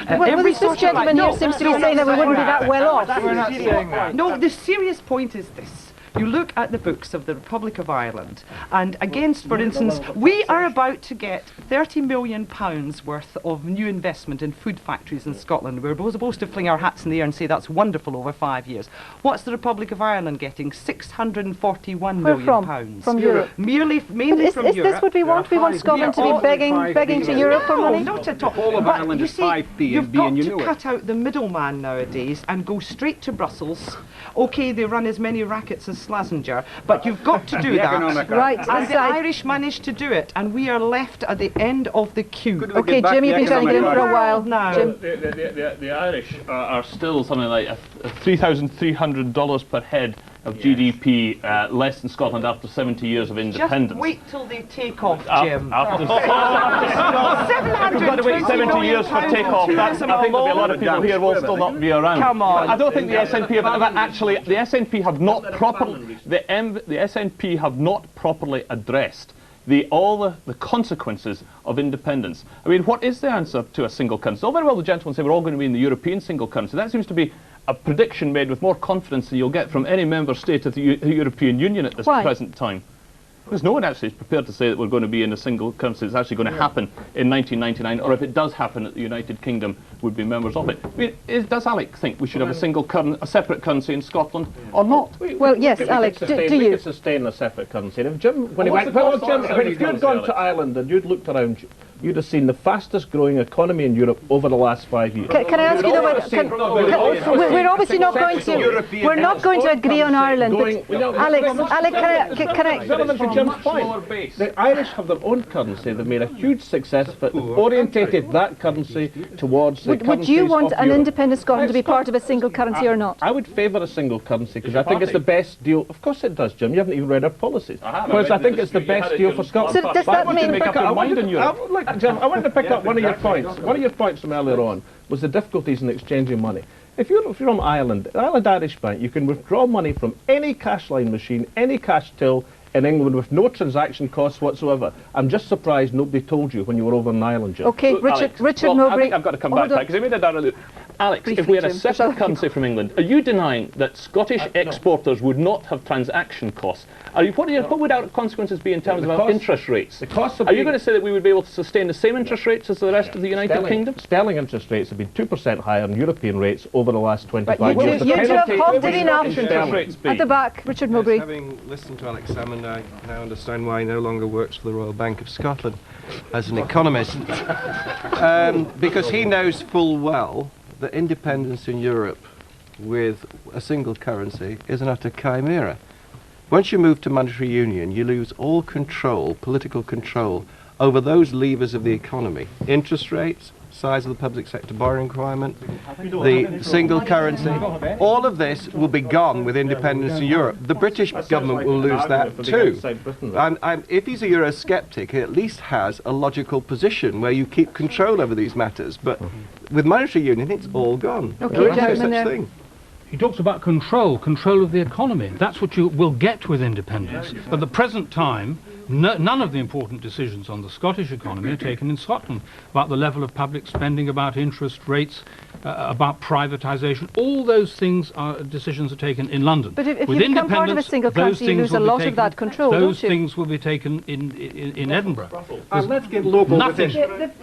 This gentleman here seems to be saying that we wouldn't be that well off. We're not saying that. No, the serious point is this. You look at the books of the Republic of Ireland, and against, for instance, we are about to get £30 million worth of new investment in food factories in Scotland. We're supposed to fling our hats in the air and say that's wonderful over 5 years. What's the Republic of Ireland getting? £641 million. From Europe. Mainly from Europe. Is this what we want? We want Scotland to be begging to Europe for money? No, not at all. The whole of Ireland is 5p, you've got to cut out the middleman nowadays and go straight to Brussels. OK, they run as many rackets as Slazenger, but you've got to do that. Right, and the Irish managed to do it, and we are left at the end of the queue. OK, Jim, you've been trying to get in for a while now. The Irish are still something like $3,300 per head of GDP, less than Scotland after 70 years of independence. Just wait till they take off, Jim. We've got to wait 70 years for take-off. I think there'll be a lot of people here will still not be around. Come on. I don't think the SNP have ever actually. The SNP have not properly. The SNP have not properly addressed all the consequences of independence. I mean, what is the answer to a single currency? All very well the gentlemen say we're all going to be in the European single currency. That seems to be a prediction made with more confidence than you'll get from any member state of the European Union at this present time. Because no one actually is prepared to say that we're going to be in a single currency that's actually going to happen in 1999, or if it does happen, that the United Kingdom would be members of it. I mean, does Alec think we should have a separate currency in Scotland, or not? Well, yes, Alec, do you? We could sustain a separate currency. And if Jim, when you had gone to Ireland and you'd looked around, you'd have seen the fastest growing economy in Europe over the last 5 years. Can I ask you, we're obviously not going to, we're not going to agree on Ireland, but Alex, can I? Relevant to Jim's point. The Irish have their own currency. They've made a huge success of it. They've orientated that currency towards the currencies Would you want of an Europe. independent Scotland to be part of a single currency or not? I would favour a single currency because I think it's the best deal. Of course it does, Jim. You haven't even read our policies. Because I think it's the best deal for Scotland. So does that mean? I wanted to pick up one of your points. One of your points from earlier on was the difficulties in exchanging money. If you're from Ireland, Ireland Irish Bank, you can withdraw money from any cash line machine, any cash till in England with no transaction costs whatsoever. I'm just surprised nobody told you when you were over in Ireland, Jim. Okay, Richard Mowbray. I think I've got to come back to that because I made it down. Alex, briefly, if we had a separate currency from England, are you denying that Scottish exporters would not have transaction costs? What would our consequences be in terms of our interest rates? Are you going to say that we would be able to sustain the same interest rates as the rest of the United Kingdom? Sterling interest rates have been 2% higher than European rates over the last 25 years. You two have hogged it enough. At the back, Richard Mowbray. Having listened to Alex Salmond, I now understand why he no longer works for the Royal Bank of Scotland as an economist. Because he knows full well that independence in Europe with a single currency is an utter chimera. Once you move to monetary union, you lose all control, political control, over those levers of the economy. Interest rates, size of the public sector borrowing requirement, the single currency, all of this will be gone with independence in Europe. The British government will lose that too. And if he's a Eurosceptic, he at least has a logical position where you keep control over these matters. But with monetary union, it's all gone. There is no such thing. He talks about control of the economy. That's what you will get with independence. At the present time, none of the important decisions on the Scottish economy are taken in Scotland, about the level of public spending, about interest rates, about privatisation. All those things decisions are taken in London. But if you become part of a single country, you lose a lot of that control, don't you? Those things will be taken in Edinburgh. Let's get local with this.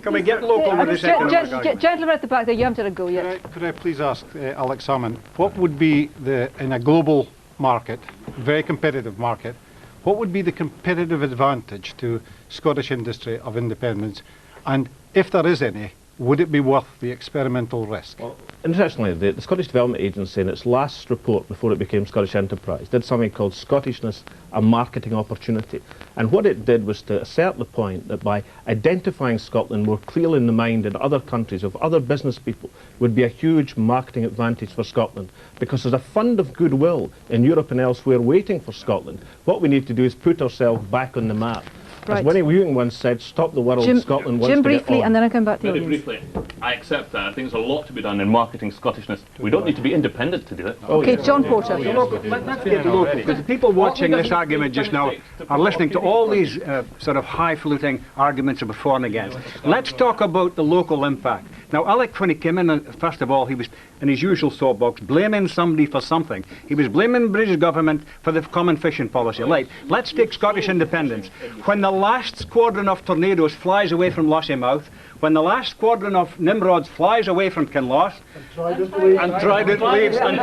Can we get local with this? Gentleman at the back there, you haven't had a go yet. Could I please ask Alex Salmond, what would be in a global market, very competitive market, what would be the competitive advantage to Scottish industry of independence? And if there is any, would it be worth the experimental risk? Well, interestingly, the Scottish Development Agency in its last report before it became Scottish Enterprise did something called Scottishness, a marketing opportunity. And what it did was to assert the point that by identifying Scotland more clearly in the mind in other countries of other business people would be a huge marketing advantage for Scotland, because there's a fund of goodwill in Europe and elsewhere waiting for Scotland. What we need to do is put ourselves back on the map. As Winnie Wheaton once said, stop the world, Scotland wants Jim, to briefly, and then I come back to Very you. briefly, I accept that. I think there's a lot to be done in marketing Scottishness. We don't need to be independent to do it. Okay, John Porter. Because the people watching this argument just now are listening to all these sort of highfalutin arguments about for and against. Let's talk about the local impact. Now, Alec, when he came in, first of all, he was in his usual soapbox, blaming somebody for something. He was blaming the British government for the common fishing policy. Let's take Scottish independence. When the last squadron of Tornadoes flies away from Lossiemouth, when the last squadron of Nimrods flies away from Kinloss, and Trident leaves the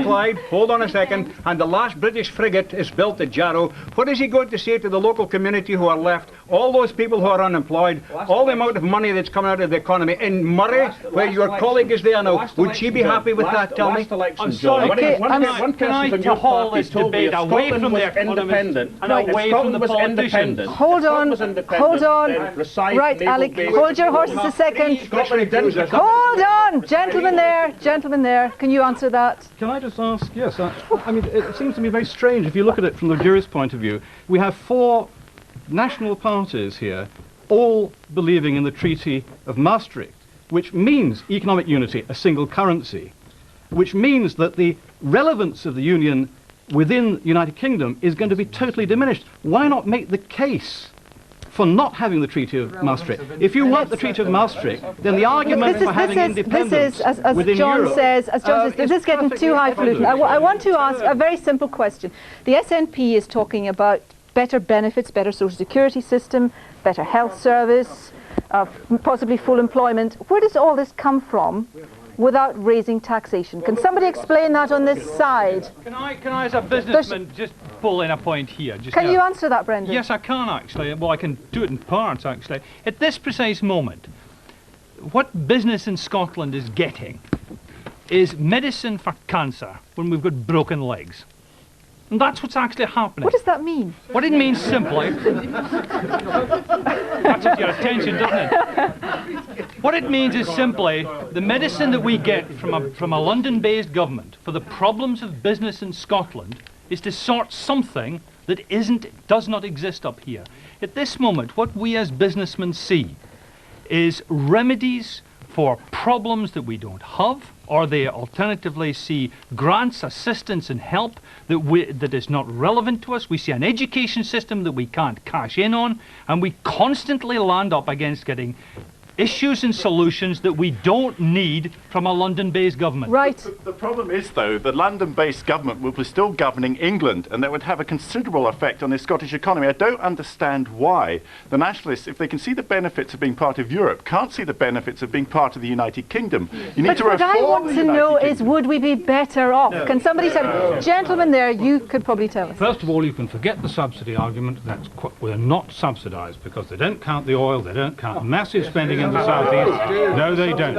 Clyde, hold on a second, and the last British frigate is built at Jarrow, what is he going to say to the local community who are left, all those people who are unemployed, all the amount of money that's coming out of the economy? In Murray, where your colleague is there now, would she be happy with that, tell me? I'm sorry, can I to haul this debate away from the independent and away from the politicians? Hold on. Right, Alec, hold your horses a second. Hold on, gentleman there. Can you answer that? Can I just ask? Yes. I mean, it seems to me very strange if you look at it from the jurist point of view. We have 4 national parties here, all believing in the Treaty of Maastricht, which means economic unity, a single currency, which means that the relevance of the Union within the United Kingdom is going to be totally diminished. Why not make the case for not having the Treaty of Maastricht? If you want the Treaty of Maastricht, then the argument for having independence within Europe... As John says, this is getting too highfalutin. I want to ask a very simple question. The SNP is talking about better benefits, better social security system, better health service, possibly full employment. Where does all this come from without raising taxation? Can somebody explain that on this side? Can I as a businessman, just pull in a point here. Can you answer that, Brendan? Yes, I can actually. Well, I can do it in parts actually. At this precise moment, what business in Scotland is getting is medicine for cancer when we've got broken legs. And that's what's actually happening. What does that mean? What it means simply... Catches your attention, doesn't it? What it means is simply the medicine that we get from a London-based government for the problems of business in Scotland is to sort something that does not exist up here. At this moment, what we as businessmen see is remedies for problems that we don't have, or they alternatively see grants, assistance and help that is not relevant to us. We see an education system that we can't cash in on, and we constantly land up against getting issues and solutions that we don't need from a London-based government. Right. The problem is, though, the London-based government will be still governing England, and that would have a considerable effect on the Scottish economy. I don't understand why the nationalists, if they can see the benefits of being part of Europe, can't see the benefits of being part of the United Kingdom. You need to what I reform want the to United know Kingdom. is, would we be better off? No. Can somebody tell me? Gentlemen there, you could probably tell us. First of all, you can forget the subsidy argument. We're not subsidised because they don't count the oil, they don't count massive spending in the southeast. No, they don't.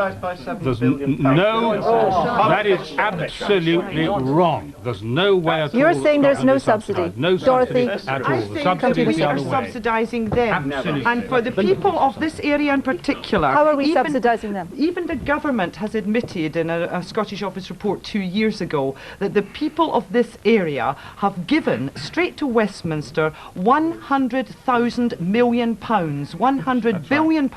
There's that is absolutely wrong. There's no way at all. You're saying there's no subsidy. No Dorothy? subsidy at all. I The think subsidy is we the are other way. subsidising them. Absolutely. And for the people of this area in particular... How are we subsidising them? Even the government has admitted in a Scottish Office report 2 years ago that the people of this area have given, straight to Westminster, £100,000 million, £100 billion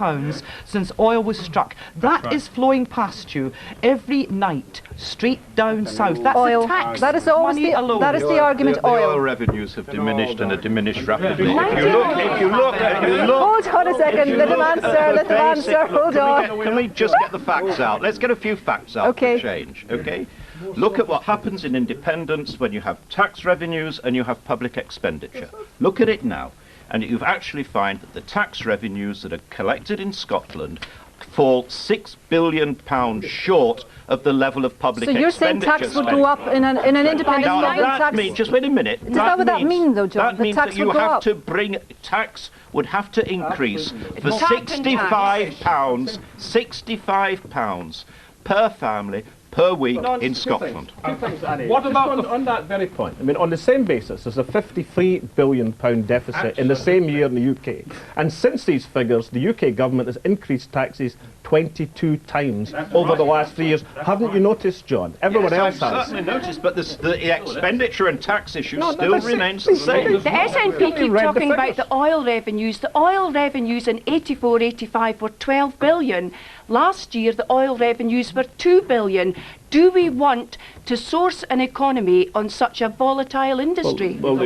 since oil was struck. That is flowing past you every night, straight down south. That's oil. the tax That is always money alone. That is the argument. The oil. oil revenues have diminished and are diminished rapidly. If you look, Hold on a second. Let them answer. Hold on. Can we just get the facts out? Let's get a few facts out for change, okay? Look at what happens in independence when you have tax revenues and you have public expenditure. Look at it now, and you actually find that the tax revenues that are collected in Scotland fall £6 billion short of the level of public expenditure. So you're saying tax would go up in an independent Scotland? Just wait a minute. Is that what that means, though, John? That means tax that you would go have up. to bring tax would have to increase for £65 per family per week in Scotland. What about on that very point? I mean, on the same basis, there's a £53 billion deficit in the same year in the UK. And since these figures, the UK government has increased taxes 22 times over the last 3 years. Haven't you noticed, John? Everyone else I've has. certainly noticed, but the expenditure and tax issue still remains the same. The SNP keep talking about the oil revenues. The oil revenues in 84-85 were 12 billion. Last year, the oil revenues were 2 billion. Do we want to source an economy on such a volatile industry? Our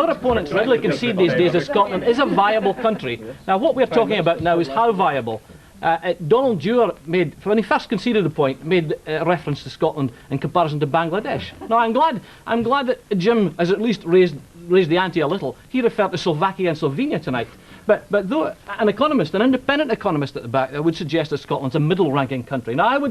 opponents readily concede these days that Scotland is a viable country. Now, what we're talking about now is how viable. Donald Dewar made, when he first conceded the point, made reference to Scotland in comparison to Bangladesh. Now, I'm glad that Jim has at least raised the ante a little. He referred to Slovakia and Slovenia tonight. But though an economist, an independent economist at the back, would suggest that Scotland's a middle-ranking country. Now,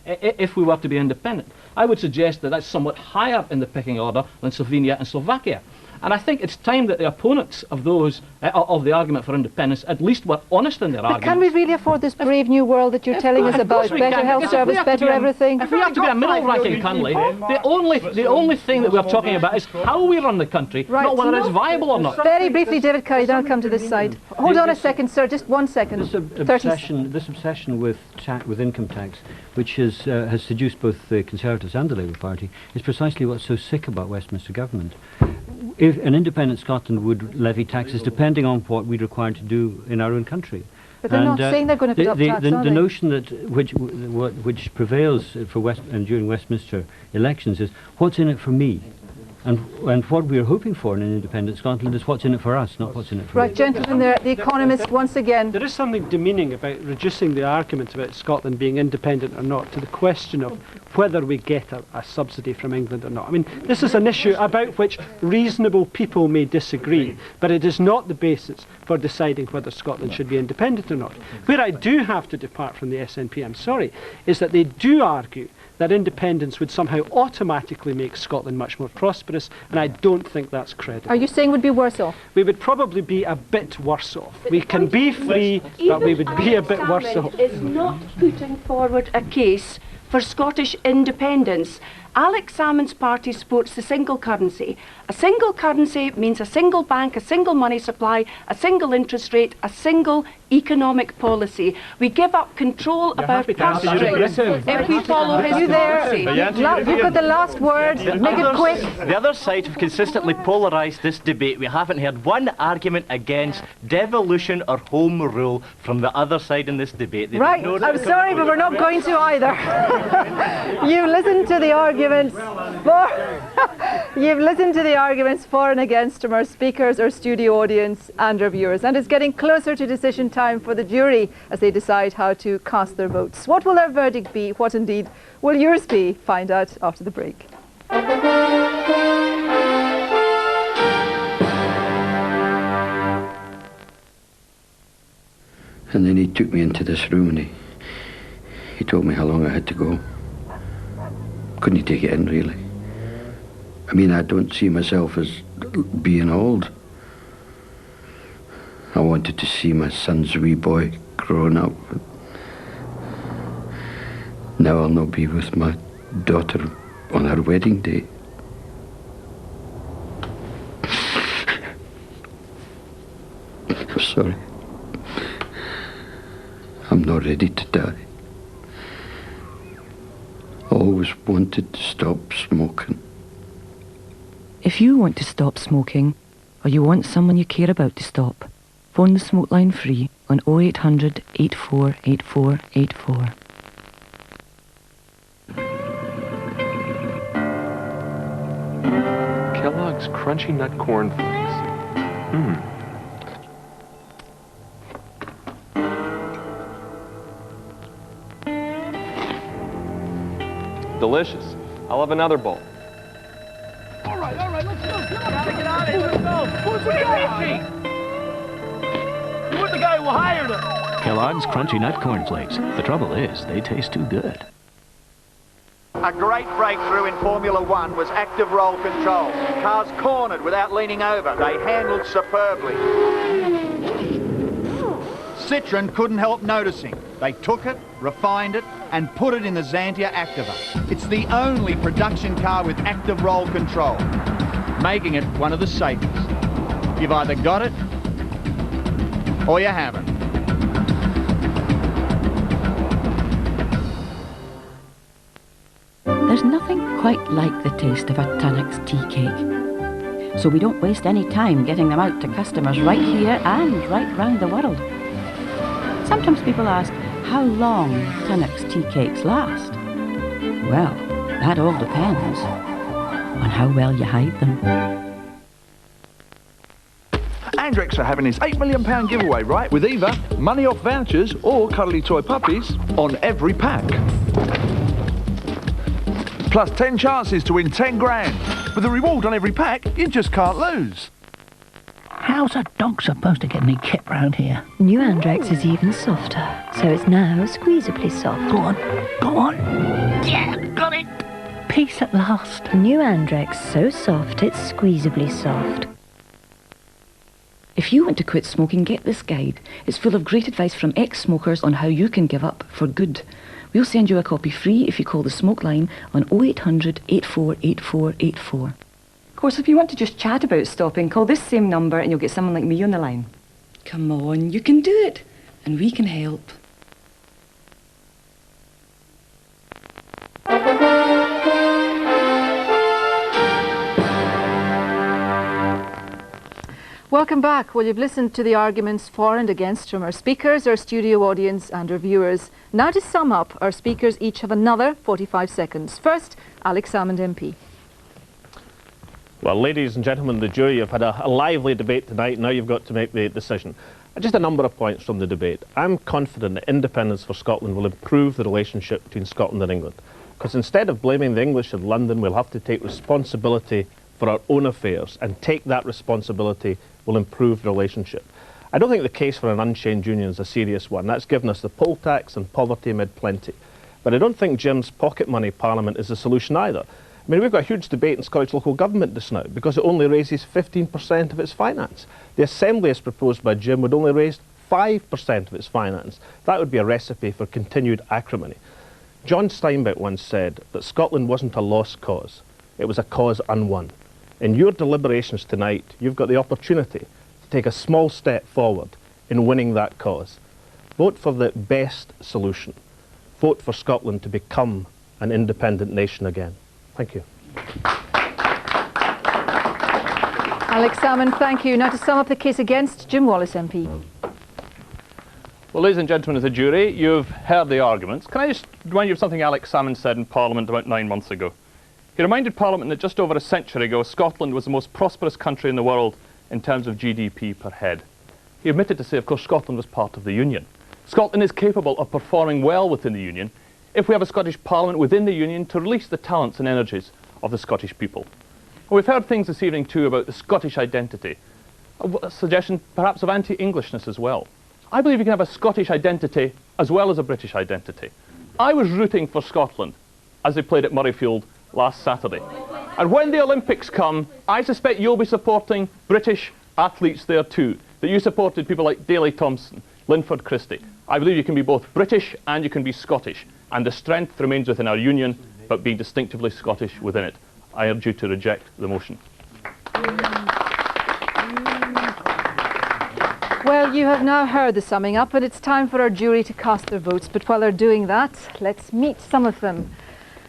if we were to be independent, I would suggest that that's somewhat higher in the pecking order than Slovenia and Slovakia. And I think it's time that the opponents of those of the argument for independence at least were honest in their arguments. Can we really afford this brave new world that you're telling us about? Better health service, better everything? If we have to be a middle-ranking country, the only thing that we're talking about is how we run the country, not whether it's viable or not. Very briefly, David Curry, then I'll come to this side. Hold on a second, sir, just 1 second. This obsession with income tax, which has seduced both the Conservatives and the Labour Party, is precisely what's so sick about Westminster government. If an independent Scotland would levy taxes depending on what we're required to do in our own country. But they're not saying they're going to put up tax, are the they? notion that which prevails for during Westminster elections is what's in it for me. And what we're hoping for in an independent Scotland is what's in it for us, not what's in it for Right, gentlemen, there, the Economist once again. There is something demeaning about reducing the argument about Scotland being independent or not to the question of whether we get a subsidy from England or not. I mean, this is an issue about which reasonable people may disagree, but it is not the basis for deciding whether Scotland should be independent or not. Where I do have to depart from the SNP, I'm sorry, is that they do argue that independence would somehow automatically make Scotland much more prosperous, and I don't think that's credible. Are you saying we'd be worse off? We would probably be a bit worse off. We can be free, but we would be a bit worse off. Is not putting forward a case for Scottish independence. Alex Salmond's party supports the single currency. A single currency means a single bank, a single money supply, a single interest rate, a single economic policy. We give up control about purse strings if we follow his policy. You've got the last word. Make it quick. The other side have consistently polarised this debate. We haven't heard one argument against devolution or home rule from the other side in this debate. Right, I'm sorry, but we're not going to either. You listened to the arguments you've listened to the arguments for and against from our speakers, our studio audience and our viewers, and it's getting closer to decision time for the jury as they decide how to cast their votes. What will their verdict be? What indeed will yours be? Find out after the break. And then he took me into this room and he told me how long I had to go. Couldn't take it in, really. I mean, I don't see myself as being old. I wanted to see my son's wee boy growing up. Now I'll not be with my daughter on her wedding day. I'm sorry. I'm not ready to die. I always wanted to stop smoking. If you want to stop smoking, or you want someone you care about to stop, phone the Smoke Line free on 0800 848484. Kellogg's Crunchy Nut Corn Flakes. Delicious. I'll have another bowl. All right, let's go. Come on, get out of here. Let's go. Who's the guy? Who's the guy who hired him? Kellogg's Crunchy Nut Corn Flakes. The trouble is, they taste too good. A great breakthrough in Formula One was active roll control. Cars cornered without leaning over. They handled superbly. Citroën couldn't help noticing. They took it, refined it, and put it in the Xantia Activa. It's the only production car with active roll control, making it one of the safest. You've either got it, or you haven't. There's nothing quite like the taste of a Tunnock's tea cake. So we don't waste any time getting them out to customers right here and right round the world. Sometimes people ask how long Tunnock's tea cakes last. Well, that all depends on how well you hide them. Andrex are having his £8 million giveaway, right? With either money off vouchers or cuddly toy puppies on every pack. Plus 10 chances to win 10 grand. With the reward on every pack, you just can't lose. How's a dog supposed to get any kip round here? New Andrex is even softer, so it's now squeezably soft. Go on, go on. Yeah, got it. Peace at last. New Andrex, so soft it's squeezably soft. If you want to quit smoking, get this guide. It's full of great advice from ex-smokers on how you can give up for good. We'll send you a copy free if you call the Smoke Line on 0800 848484. Of course, if you want to just chat about stopping, call this same number and you'll get someone like me on the line. Come on, you can do it, and we can help. Welcome back. Well, you've listened to the arguments for and against from our speakers, our studio audience and our viewers. Now to sum up, our speakers each have another 45 seconds. First, Alex Salmond MP. Well, ladies and gentlemen, the jury, you've had a lively debate tonight. Now you've got to make the decision. Just a number of points from the debate. I'm confident that independence for Scotland will improve the relationship between Scotland and England. Because instead of blaming the English of London, we'll have to take responsibility for our own affairs, and take that responsibility will improve the relationship. I don't think the case for an unchained union is a serious one. That's given us the poll tax and poverty amid plenty. But I don't think Jim's pocket money parliament is the solution either. I mean, we've got a huge debate in Scottish local government just now because it only raises 15% of its finance. The Assembly, as proposed by Jim, would only raise 5% of its finance. That would be a recipe for continued acrimony. John Steinbeck once said that Scotland wasn't a lost cause, it was a cause unwon. In your deliberations tonight, you've got the opportunity to take a small step forward in winning that cause. Vote for the best solution. Vote for Scotland to become an independent nation again. Thank you. Alex Salmond, thank you. Now to sum up the case against, Jim Wallace MP. Well, ladies and gentlemen of the jury, you've heard the arguments. Can I just remind you of something Alex Salmond said in Parliament about 9 months ago? He reminded Parliament that just over a century ago, Scotland was the most prosperous country in the world in terms of GDP per head. He admitted to say, of course, Scotland was part of the Union. Scotland is capable of performing well within the Union if we have a Scottish Parliament within the Union to release the talents and energies of the Scottish people. And we've heard things this evening too about the Scottish identity, a suggestion perhaps of anti-Englishness as well. I believe you can have a Scottish identity as well as a British identity. I was rooting for Scotland as they played at Murrayfield last Saturday. And when the Olympics come, I suspect you'll be supporting British athletes there too, that you supported people like Daley Thompson, Linford Christie. I believe you can be both British and you can be Scottish, and the strength remains within our union, but being distinctively Scottish within it. I urge you to reject the motion. Well, you have now heard the summing up, and it's time for our jury to cast their votes. But while they're doing that, let's meet some of them.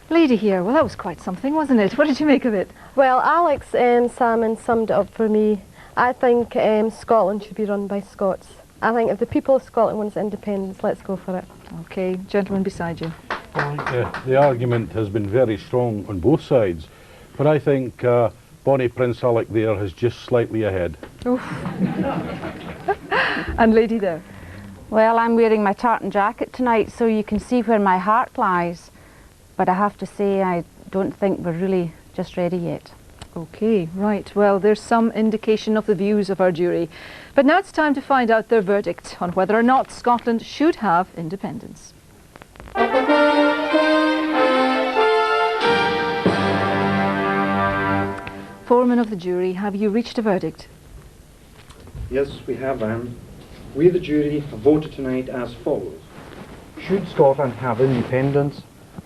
Lady here, well, that was quite something, wasn't it? What did you make of it? Well, Alex Salmond summed it up for me. I think Scotland should be run by Scots. I think if the people of Scotland want independence, let's go for it. OK, gentleman beside you. Well, the argument has been very strong on both sides, but I think Bonnie Prince Alec there is just slightly ahead. Oof. And lady there. Well, I'm wearing my tartan jacket tonight, so you can see where my heart lies. But I have to say, I don't think we're really just ready yet. OK, right. Well, there's some indication of the views of our jury. But now it's time to find out their verdict on whether or not Scotland should have independence. Foreman of the jury, have you reached a verdict? Yes, we have, Anne. We, the jury, have voted tonight as follows. Should Scotland have independence?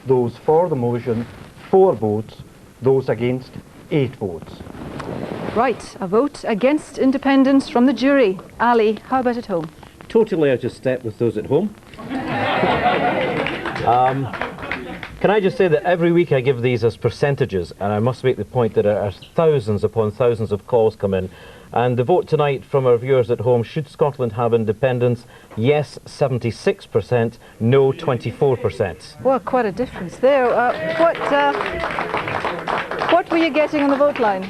Those for the motion, 4 votes. Those against, 8 votes. Right, a vote against independence from the jury. Ali, how about at home? Totally out of step with those at home. Can I just say that every week I give these as percentages, and I must make the point that there are thousands upon thousands of calls come in. And the vote tonight from our viewers at home, should Scotland have independence? Yes, 76%, no, 24%. Well, quite a difference there. What were you getting on the vote line?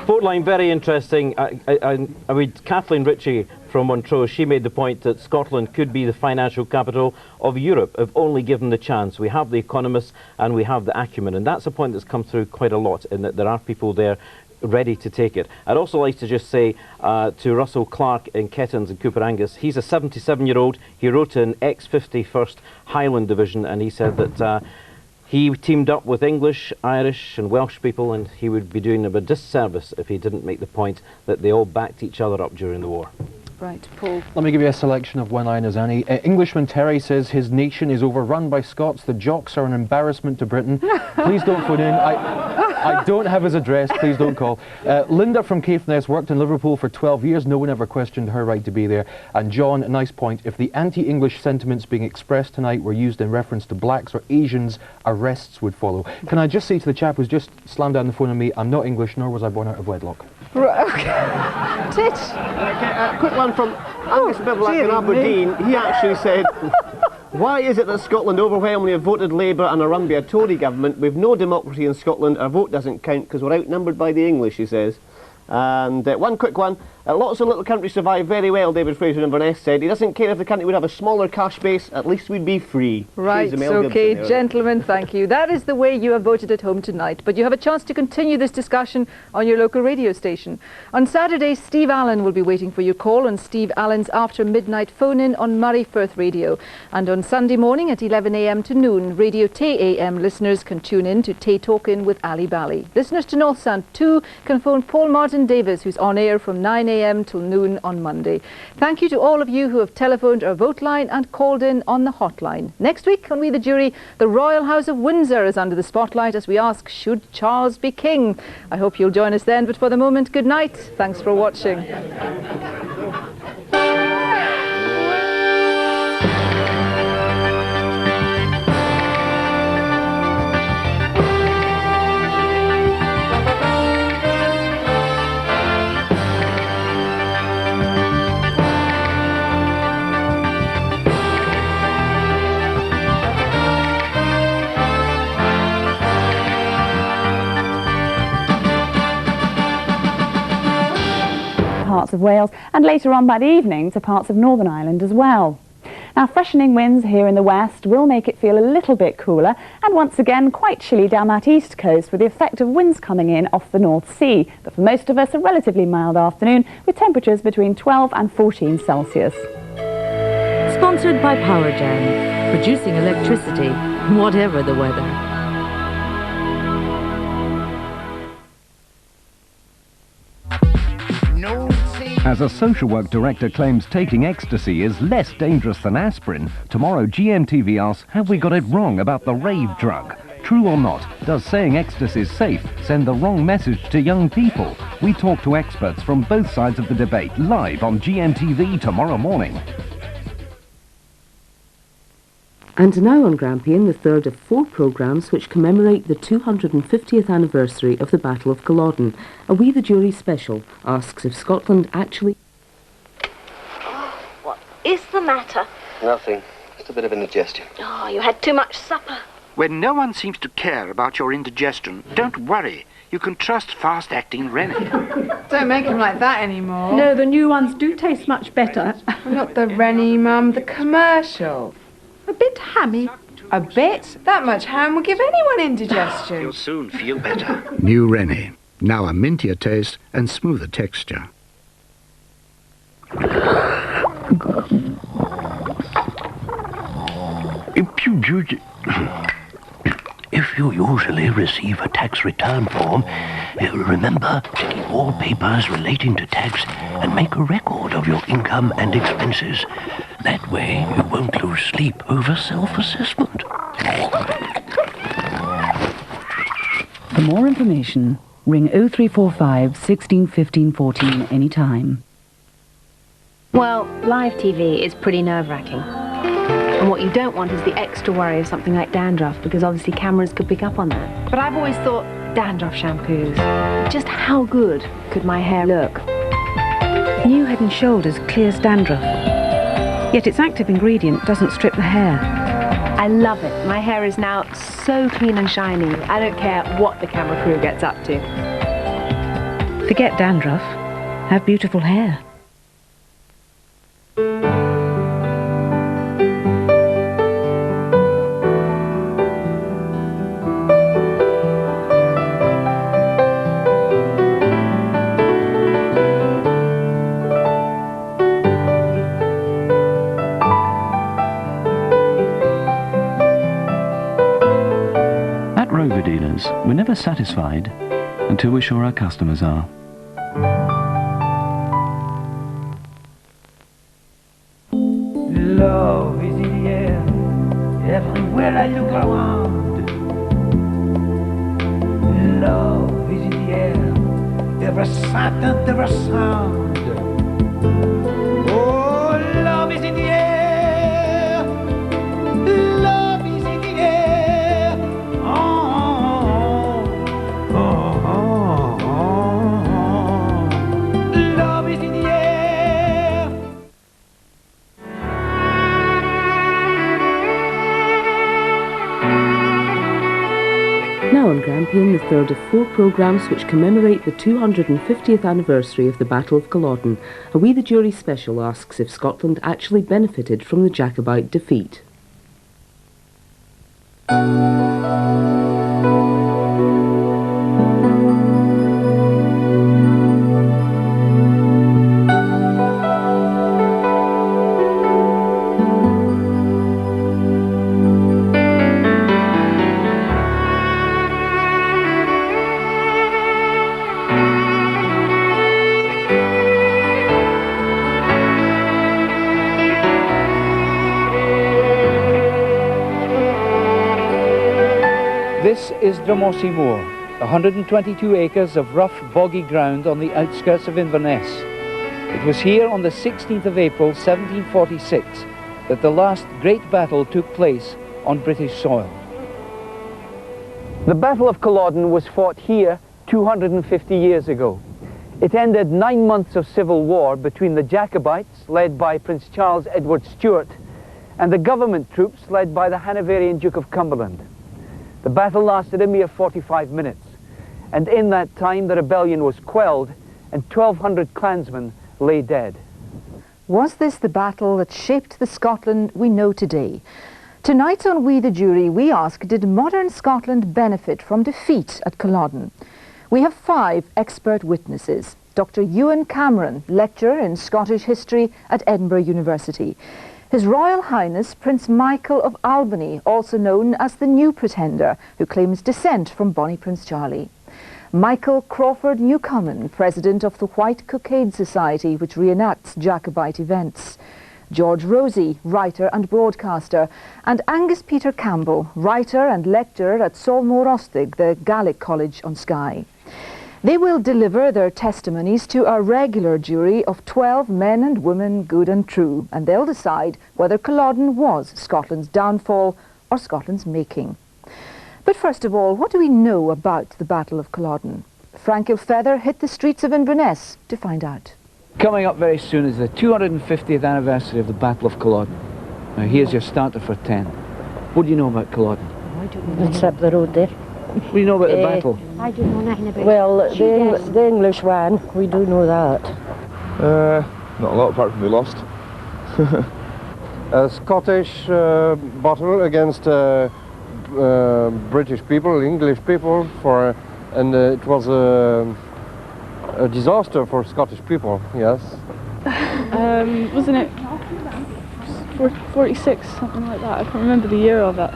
Vote line, very interesting. I mean, Kathleen Ritchie from Montrose, she made the point that Scotland could be the financial capital of Europe if only given the chance. We have the economists and we have the acumen, and that's a point that's come through quite a lot, in that there are people there ready to take it. I'd also like to just say to Russell Clark in Kettons and Cooper Angus, he's a 77-year-old. He wrote in ex-51st Highland Division, and he said that he teamed up with English, Irish and Welsh people, and he would be doing them a disservice if he didn't make the point that they all backed each other up during the war. Right, Paul. Let me give you a selection of one-liners, Annie. Englishman Terry says his nation is overrun by Scots. The Jocks are an embarrassment to Britain. Please don't phone in. I don't have his address. Please don't call. Linda from Caithness worked in Liverpool for 12 years. No one ever questioned her right to be there. And John, a nice point. If the anti-English sentiments being expressed tonight were used in reference to blacks or Asians, arrests would follow. Can I just say to the chap who's just slammed down the phone on me, I'm not English, nor was I born out of wedlock. Right, okay. Titch. Okay, quick one from Angus Bivlack in Aberdeen. He actually said, why is it that Scotland overwhelmingly have voted Labour and are run by a Tory government? We've no democracy in Scotland. Our vote doesn't count because we're outnumbered by the English, he says. And one quick one. Lots of little countries survive very well, David Fraser in Inverness said. He doesn't care if the country would have a smaller cash base, at least we'd be free. Right, She's Mel okay, Gibson there. gentlemen, thank you. That is the way you have voted at home tonight, but you have a chance to continue this discussion on your local radio station. On Saturday, Steve Allen will be waiting for your call on Steve Allen's After Midnight phone-in on Murray Firth Radio. And on Sunday morning at 11 a.m. to noon, Radio Tay AM listeners can tune in to Tay Talkin' with Ali Bally. Listeners to North Sound 2 can phone Paul Martin Davis, who's on air from 9 a.m. till noon on Monday. Thank you to all of you who have telephoned our vote line and called in on the hotline. Next week on We the Jury, the Royal House of Windsor is under the spotlight as we ask, should Charles be king? I hope you'll join us then, but for the moment, good night. Thanks for watching. Parts of Wales, and later on that evening to parts of Northern Ireland as well. Now, freshening winds here in the west will make it feel a little bit cooler, and once again quite chilly down that east coast with the effect of winds coming in off the North Sea. But for most of us, a relatively mild afternoon with temperatures between 12 and 14 Celsius. Sponsored by Powergen, producing electricity, whatever the weather. As a social work director claims taking ecstasy is less dangerous than aspirin, tomorrow GMTV asks, have we got it wrong about the rave drug? True or not, does saying ecstasy is safe send the wrong message to young people? We talk to experts from both sides of the debate live on GMTV tomorrow morning. And now on Grampian, the third of 4 programmes which commemorate the 250th anniversary of the Battle of Culloden. A We the Jury special asks if Scotland actually... What is the matter? Nothing. Just a bit of indigestion. Oh, you had too much supper. When no one seems to care about your indigestion, don't worry. You can trust fast-acting Rennie. Don't make them like that anymore. No, the new ones do taste much better. Not the Rennie, Mum, the commercial. A bit hammy. A bit? That much ham will give anyone indigestion. You'll soon feel better. New Rennie. Now a mintier taste and smoother texture. If you usually receive a tax return form, remember to keep all papers relating to tax and make a record of your income and expenses. That way you won't lose sleep over self-assessment. For more information, ring 0345 16 15 14 anytime. Well, live TV is pretty nerve-wracking. And what you don't want is the extra worry of something like dandruff, because obviously cameras could pick up on that. But I've always thought dandruff shampoos. Just how good could my hair look? New Head & Shoulders clears dandruff, yet its active ingredient doesn't strip the hair. I love it. My hair is now so clean and shiny. I don't care what the camera crew gets up to. Forget dandruff. Have beautiful hair. We're never satisfied until we're sure our customers are. Love is in the air, everywhere I look around. Love is in the air, every sight and every sound. Oh, love is in the air, love is in the air. Love is in the air. Now on Grampian, the third of 4 programmes which commemorate the 250th anniversary of the Battle of Culloden. A We the Jury special asks if Scotland actually benefited from the Jacobite defeat. This is Drumossie Moor, 122 acres of rough, boggy ground on the outskirts of Inverness. It was here on the 16th of April 1746 that the last great battle took place on British soil. The Battle of Culloden was fought here 250 years ago. It ended 9 months of civil war between the Jacobites, led by Prince Charles Edward Stuart, and the government troops led by the Hanoverian Duke of Cumberland. The battle lasted a mere 45 minutes, and in that time the rebellion was quelled and 1,200 clansmen lay dead. Was this the battle that shaped the Scotland we know today? Tonight on We the Jury, we ask, did modern Scotland benefit from defeat at Culloden? We have 5 expert witnesses. Dr. Ewan Cameron, lecturer in Scottish history at Edinburgh University. His Royal Highness Prince Michael of Albany, also known as the New Pretender, who claims descent from Bonnie Prince Charlie. Michael Crawford Newcomen, President of the White Cockade Society, which reenacts Jacobite events. George Rosey, writer and broadcaster, and Angus Peter Campbell, writer and lecturer at Solmore Ostig, the Gaelic College on Skye. They will deliver their testimonies to a regular jury of 12 men and women, good and true, and they'll decide whether Culloden was Scotland's downfall or Scotland's making. But first of all, what do we know about the Battle of Culloden? Frank Ilfeather hit the streets of Inverness to find out. Coming up very soon is the 250th anniversary of the Battle of Culloden. Now here's your starter for 10. What do you know about Culloden? It's up the road there. What do you know about the battle? I don't know nothing about it. Well, the English won, we do know that. Not a lot apart from we lost. A Scottish battle against British people, English people, and it was a disaster for Scottish people, yes. Wasn't it 46, something like that? I can't remember the year of it.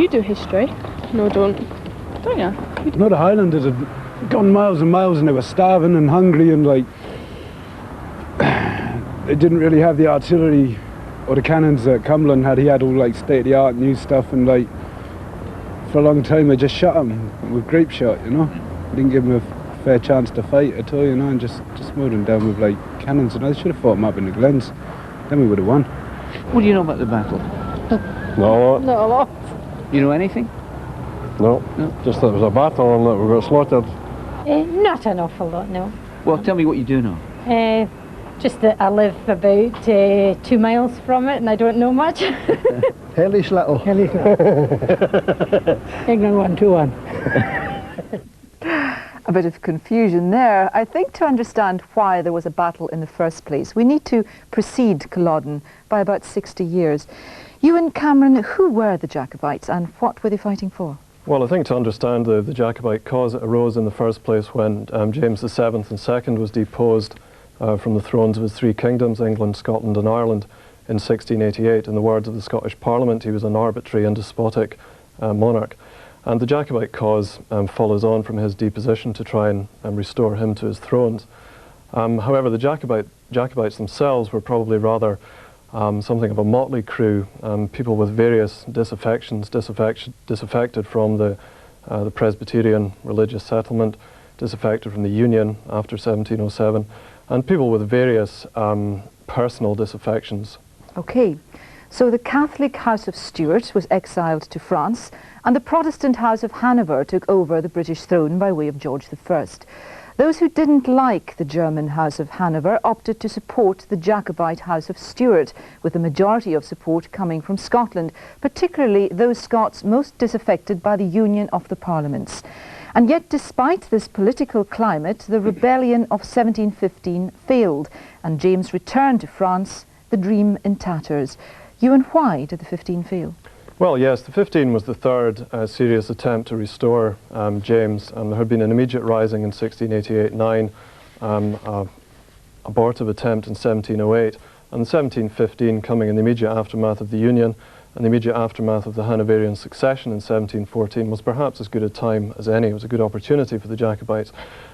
You do history? No, don't. Don't you? No, the Highlanders had gone miles and miles and they were starving and hungry and like they didn't really have the artillery or the cannons that Cumberland had. He had all like state-of-the-art new stuff, and like for a long time they just shot him with grape shot, you know. Didn't give him a fair chance to fight at all, you know, and just mowed him down with like cannons. And I should have fought him up in the glens. Then we would have won. What do you know about the battle? No. Not a lot. You know anything? No. Just that it was a battle and that we got slaughtered. Not an awful lot, no. Well, tell me what you do know. Just that I live about 2 miles from it and I don't know much. Hellish little. Hellish little. England 1-2-1. A bit of confusion there. I think to understand why there was a battle in the first place, we need to precede Culloden by about 60 years. Ewan Cameron, who were the Jacobites and what were they fighting for? Well, I think to understand the Jacobite cause, it arose in the first place when James VII and II was deposed from the thrones of his 3 kingdoms, England, Scotland and Ireland, in 1688. In the words of the Scottish Parliament, he was an arbitrary and despotic monarch. And the Jacobite cause follows on from his deposition to try and restore him to his thrones. However, the Jacobites themselves were probably rather something of a motley crew, people with various disaffections, disaffected from the Presbyterian religious settlement, disaffected from the Union after 1707, and people with various personal disaffections. Okay, so the Catholic House of Stuart was exiled to France, and the Protestant House of Hanover took over the British throne by way of George I. Those who didn't like the German House of Hanover opted to support the Jacobite House of Stuart, with the majority of support coming from Scotland, particularly those Scots most disaffected by the union of the parliaments. And yet, despite this political climate, the rebellion of 1715 failed, and James returned to France, the dream in tatters. Ewan, why did the 15 fail? Well, yes, the 15 was the third serious attempt to restore James. There had been an immediate rising in 1688-9, abortive attempt in 1708, and 1715 coming in the immediate aftermath of the Union and the immediate aftermath of the Hanoverian succession in 1714 was perhaps as good a time as any. It was a good opportunity for the Jacobites.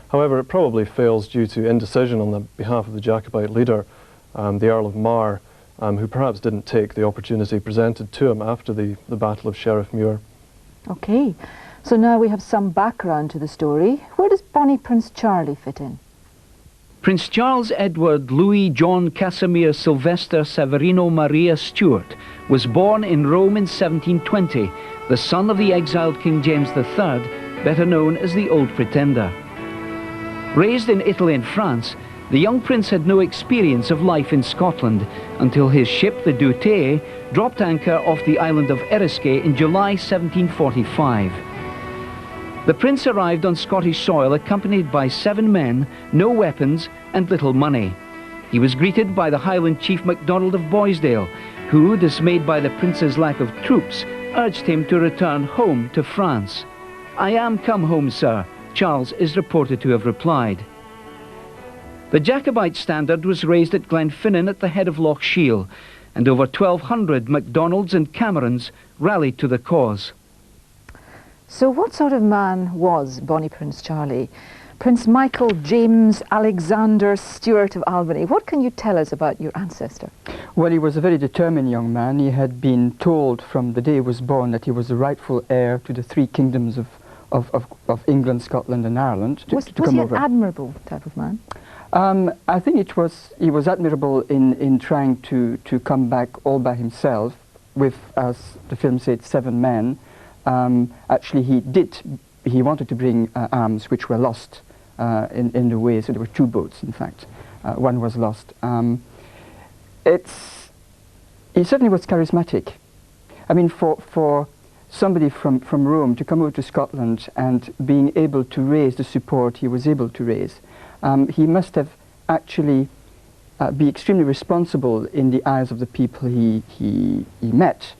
However, it probably fails due to indecision on the behalf of the Jacobite leader, the Earl of Mar, who perhaps didn't take the opportunity presented to him after the Battle of Sheriff Muir. Okay, so now we have some background to the story. Where does Bonnie Prince Charlie fit in? Prince Charles Edward Louis John Casimir Sylvester Severino Maria Stuart was born in Rome in 1720, the son of the exiled King James III, better known as the Old Pretender. Raised in Italy and France, the young prince had no experience of life in Scotland until his ship, the Doutet, dropped anchor off the island of Eriskay in July 1745. The prince arrived on Scottish soil accompanied by 7 men, no weapons and little money. He was greeted by the Highland chief MacDonald of Boisdale, who, dismayed by the prince's lack of troops, urged him to return home to France. "I am come home, sir," Charles is reported to have replied. The Jacobite standard was raised at Glenfinnan at the head of Loch Shiel, and over 1,200 MacDonalds and Camerons rallied to the cause. So what sort of man was Bonnie Prince Charlie? Prince Michael James Alexander Stuart of Albany. What can you tell us about your ancestor? Well, he was a very determined young man. He had been told from the day he was born that he was the rightful heir to the 3 kingdoms of England, Scotland and Ireland. Was he an admirable type of man? I think he was admirable in trying to come back all by himself with, as the film said, 7 men. Actually, he wanted to bring arms which were lost in the way, so there were 2 boats, in fact. One was lost. He certainly was charismatic. I mean, for somebody from Rome to come over to Scotland and being able to raise the support he was able to raise, he must have actually be extremely responsible in the eyes of the people he met.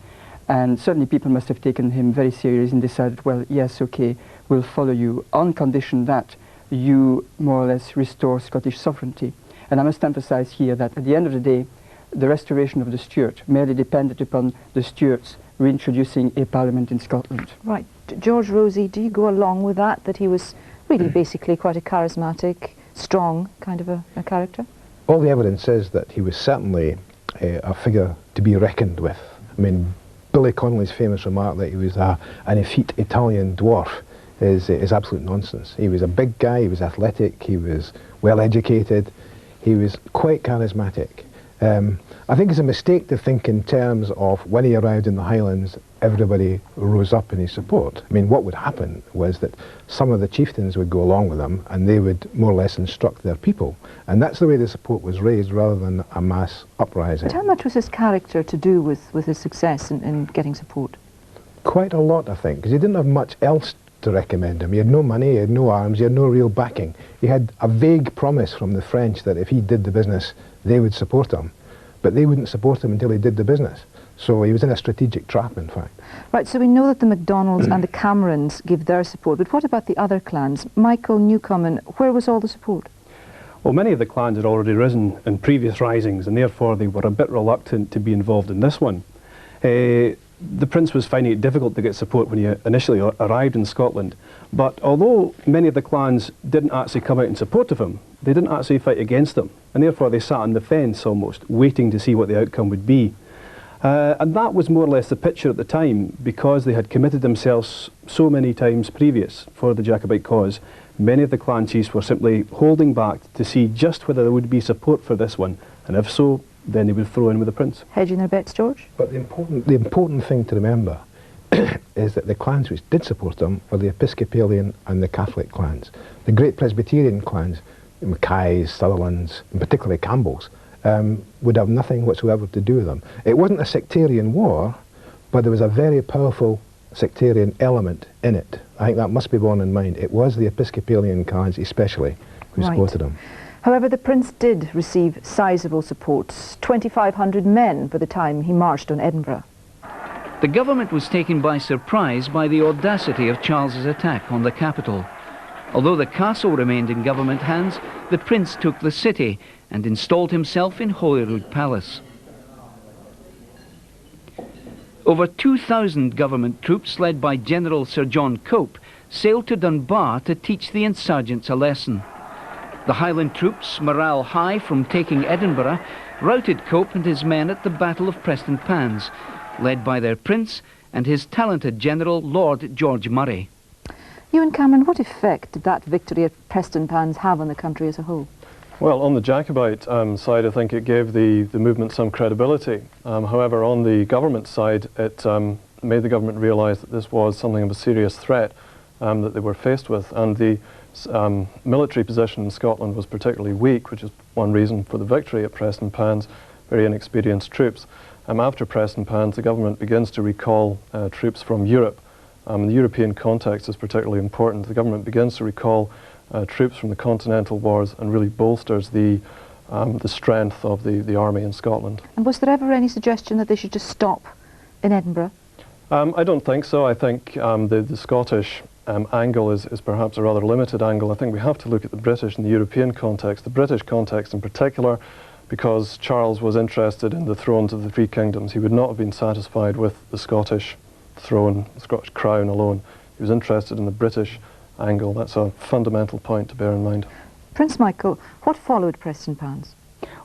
And certainly people must have taken him very seriously and decided, well, yes, okay, we'll follow you on condition that you more or less restore Scottish sovereignty. And I must emphasize here that at the end of the day, the restoration of the Stuart merely depended upon the Stuarts reintroducing a parliament in Scotland. Right. George Rosie, do you go along with that he was really basically quite a charismatic, strong kind of a character? All the evidence says that he was certainly a figure to be reckoned with. I mean, Billy Connolly's famous remark that he was an effete Italian dwarf is absolute nonsense. He was a big guy, he was athletic, he was well educated, he was quite charismatic. I think it's a mistake to think in terms of when he arrived in the Highlands, everybody rose up in his support. I mean, what would happen was that some of the chieftains would go along with him and they would more or less instruct their people. And that's the way the support was raised rather than a mass uprising. But how much was his character to do with his success in getting support? Quite a lot, I think, because he didn't have much else to recommend him. He had no money, he had no arms, he had no real backing. He had a vague promise from the French that if he did the business, they would support him. But they wouldn't support him until he did the business. So he was in a strategic trap, in fact. Right, so we know that the MacDonalds and the Camerons give their support, but what about the other clans? Michael Newcomen, where was all the support? Well, many of the clans had already risen in previous risings, and therefore they were a bit reluctant to be involved in this one. The prince was finding it difficult to get support when he initially arrived in Scotland, but although many of the clans didn't actually come out in support of him, they didn't actually fight against him, and therefore they sat on the fence almost, waiting to see what the outcome would be. And that was more or less the picture at the time, because they had committed themselves so many times previous for the Jacobite cause. Many of the clan chiefs were simply holding back to see just whether there would be support for this one, and if so, then they would throw in with the prince. Hedging their bets, George? But the important thing to remember is that the clans which did support him were the Episcopalian and the Catholic clans. The great Presbyterian clans, the Mackays, Sutherlands, and particularly Campbells, would have nothing whatsoever to do with them. It wasn't a sectarian war, but there was a very powerful sectarian element in it. I think that must be borne in mind. It was the Episcopalian clans especially who supported him. However, the Prince did receive sizable support, 2,500 men by the time he marched on Edinburgh. The government was taken by surprise by the audacity of Charles's attack on the capital. Although the castle remained in government hands, the Prince took the city and installed himself in Holyrood Palace. Over 2,000 government troops led by General Sir John Cope sailed to Dunbar to teach the insurgents a lesson. The Highland troops, morale high from taking Edinburgh, routed Cope and his men at the Battle of Prestonpans, led by their Prince and his talented General Lord George Murray. Ewan Cameron, what effect did that victory at Prestonpans have on the country as a whole? Well, on the Jacobite side, I think it gave the movement some credibility. However, on the government side, it made the government realise that this was something of a serious threat that they were faced with. And the military position in Scotland was particularly weak, which is one reason for the victory at Prestonpans, very inexperienced troops. After Prestonpans, the government begins to recall troops from Europe. The European context is particularly important. The government begins to recall troops from the continental wars and really bolsters the strength of the army in Scotland. And was there ever any suggestion that they should just stop in Edinburgh? I don't think so. I think the Scottish angle is perhaps a rather limited angle. I think we have to look at the British and the European context, the British context in particular, because Charles was interested in the thrones of the three kingdoms. He would not have been satisfied with the Scottish throne, the Scottish crown alone. He was interested in the British angle. That's a fundamental point to bear in mind. Prince Michael, what followed Prestonpans?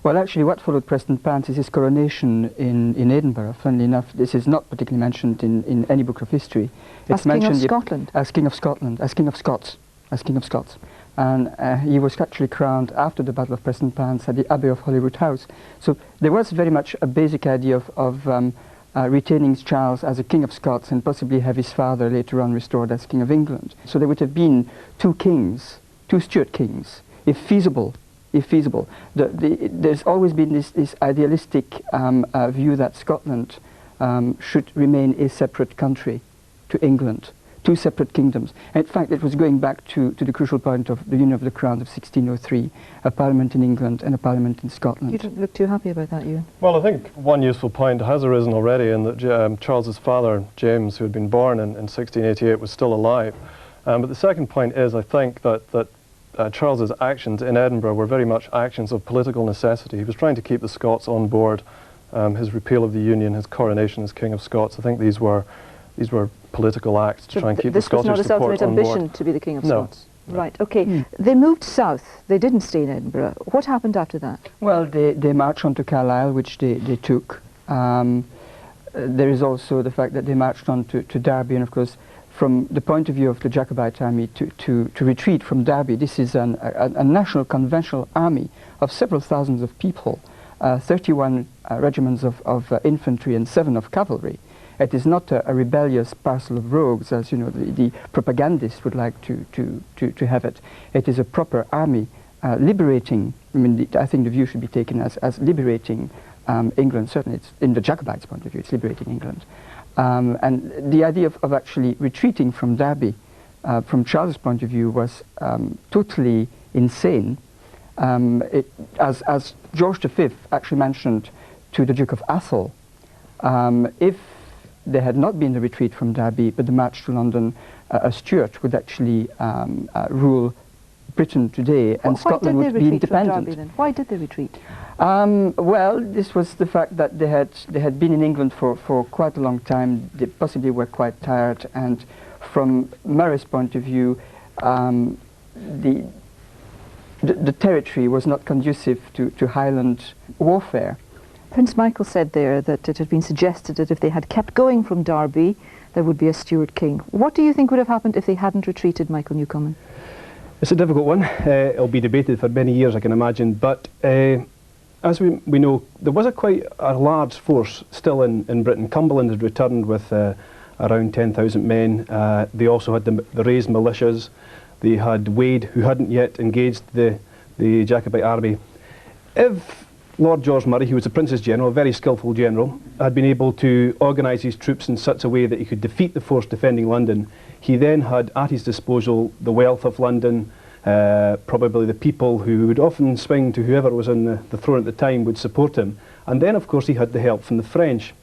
Well, actually, what followed Prestonpans is his coronation in Edinburgh. Funnily enough, this is not particularly mentioned in any book of history. It's mentioned King of Scotland? As King of Scotland, as King of Scots, as King of Scots. And he was actually crowned after the Battle of Prestonpans at the Abbey of Holyrood House. So there was very much a basic idea of retaining Charles as a King of Scots and possibly have his father later on restored as King of England. So there would have been two kings, two Stuart kings, if feasible. There's always been this idealistic view that Scotland should remain a separate country to England, two separate kingdoms. And in fact, it was going back to the crucial point of the Union of the Crowns of 1603, a parliament in England and a parliament in Scotland. You don't look too happy about that, Ewan. Well, I think one useful point has arisen already in that Charles's father, James, who had been born in 1688, was still alive. But the second point is, I think, that Charles's actions in Edinburgh were very much actions of political necessity. He was trying to keep the Scots on board. His repeal of the Union, his coronation as King of Scots, I think these were political acts to try and keep the Scottish support on board. This was not his ultimate ambition to be the King of Scots? Right, okay. They moved south. They didn't stay in Edinburgh. What happened after that? Well, they marched on to Carlisle, which they took. There is also the fact that they marched on to Derby, and of course, from the point of view of the Jacobite army, to retreat from Derby, this is a national conventional army of several thousands of people, 31 regiments of infantry and 7 of cavalry. It is not a rebellious parcel of rogues, as you know the propagandists would like to have it. It is a proper army liberating. I mean, I think the view should be taken as liberating England. Certainly, it's in the Jacobites' point of view, it's liberating England. And the idea of actually retreating from Derby, from Charles' point of view, was totally insane. As George V actually mentioned to the Duke of Atholl, if there had not been the retreat from Derby, but the march to London, a Stuart would actually rule Britain today, and Scotland would be independent. Why did they retreat? Well, this was the fact that they had been in England for quite a long time. They possibly were quite tired, and from Murray's point of view, the territory was not conducive to Highland warfare. Prince Michael said there that it had been suggested that if they had kept going from Derby, there would be a Stuart king. What do you think would have happened if they hadn't retreated, Michael Newcomen? It's a difficult one. It'll be debated for many years, I can imagine. But as we know, there was quite a large force still in Britain. Cumberland had returned with a around 10,000 men. They also had the raised militias. They had Wade, who hadn't yet engaged the Jacobite army. If Lord George Murray, who was the Prince's general, a very skillful general, had been able to organise his troops in such a way that he could defeat the force defending London, he then had at his disposal the wealth of London, probably the people who would often swing to whoever was on the throne at the time would support him. And then, of course, he had the help from the French.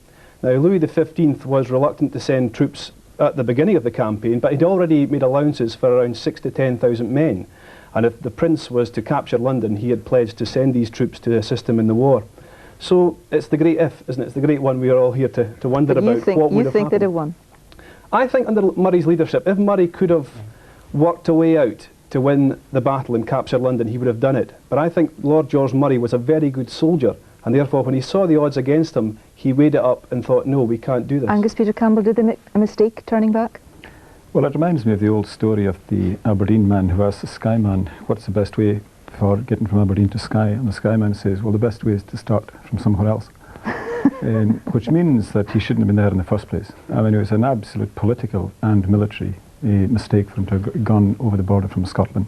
Now, Louis XV was reluctant to send troops at the beginning of the campaign, but he'd already made allowances for around 6,000 to 10,000 men. And if the Prince was to capture London, he had pledged to send these troops to assist him in the war. So it's the great if, isn't it? It's the great one we are all here to wonder about. You think they'd have won? I think under Murray's leadership, if Murray could have worked a way out to win the battle and capture London, he would have done it. But I think Lord George Murray was a very good soldier, and therefore when he saw the odds against him, he weighed it up and thought, no, we can't do this. Angus Peter Campbell, did they make a mistake turning back? Well, it reminds me of the old story of the Aberdeen man who asks the Skye man, what's the best way for getting from Aberdeen to Skye? And the Skye man says, well, the best way is to start from somewhere else. Which means that he shouldn't have been there in the first place. I mean, it was an absolute political and military mistake for him to have gone over the border from Scotland.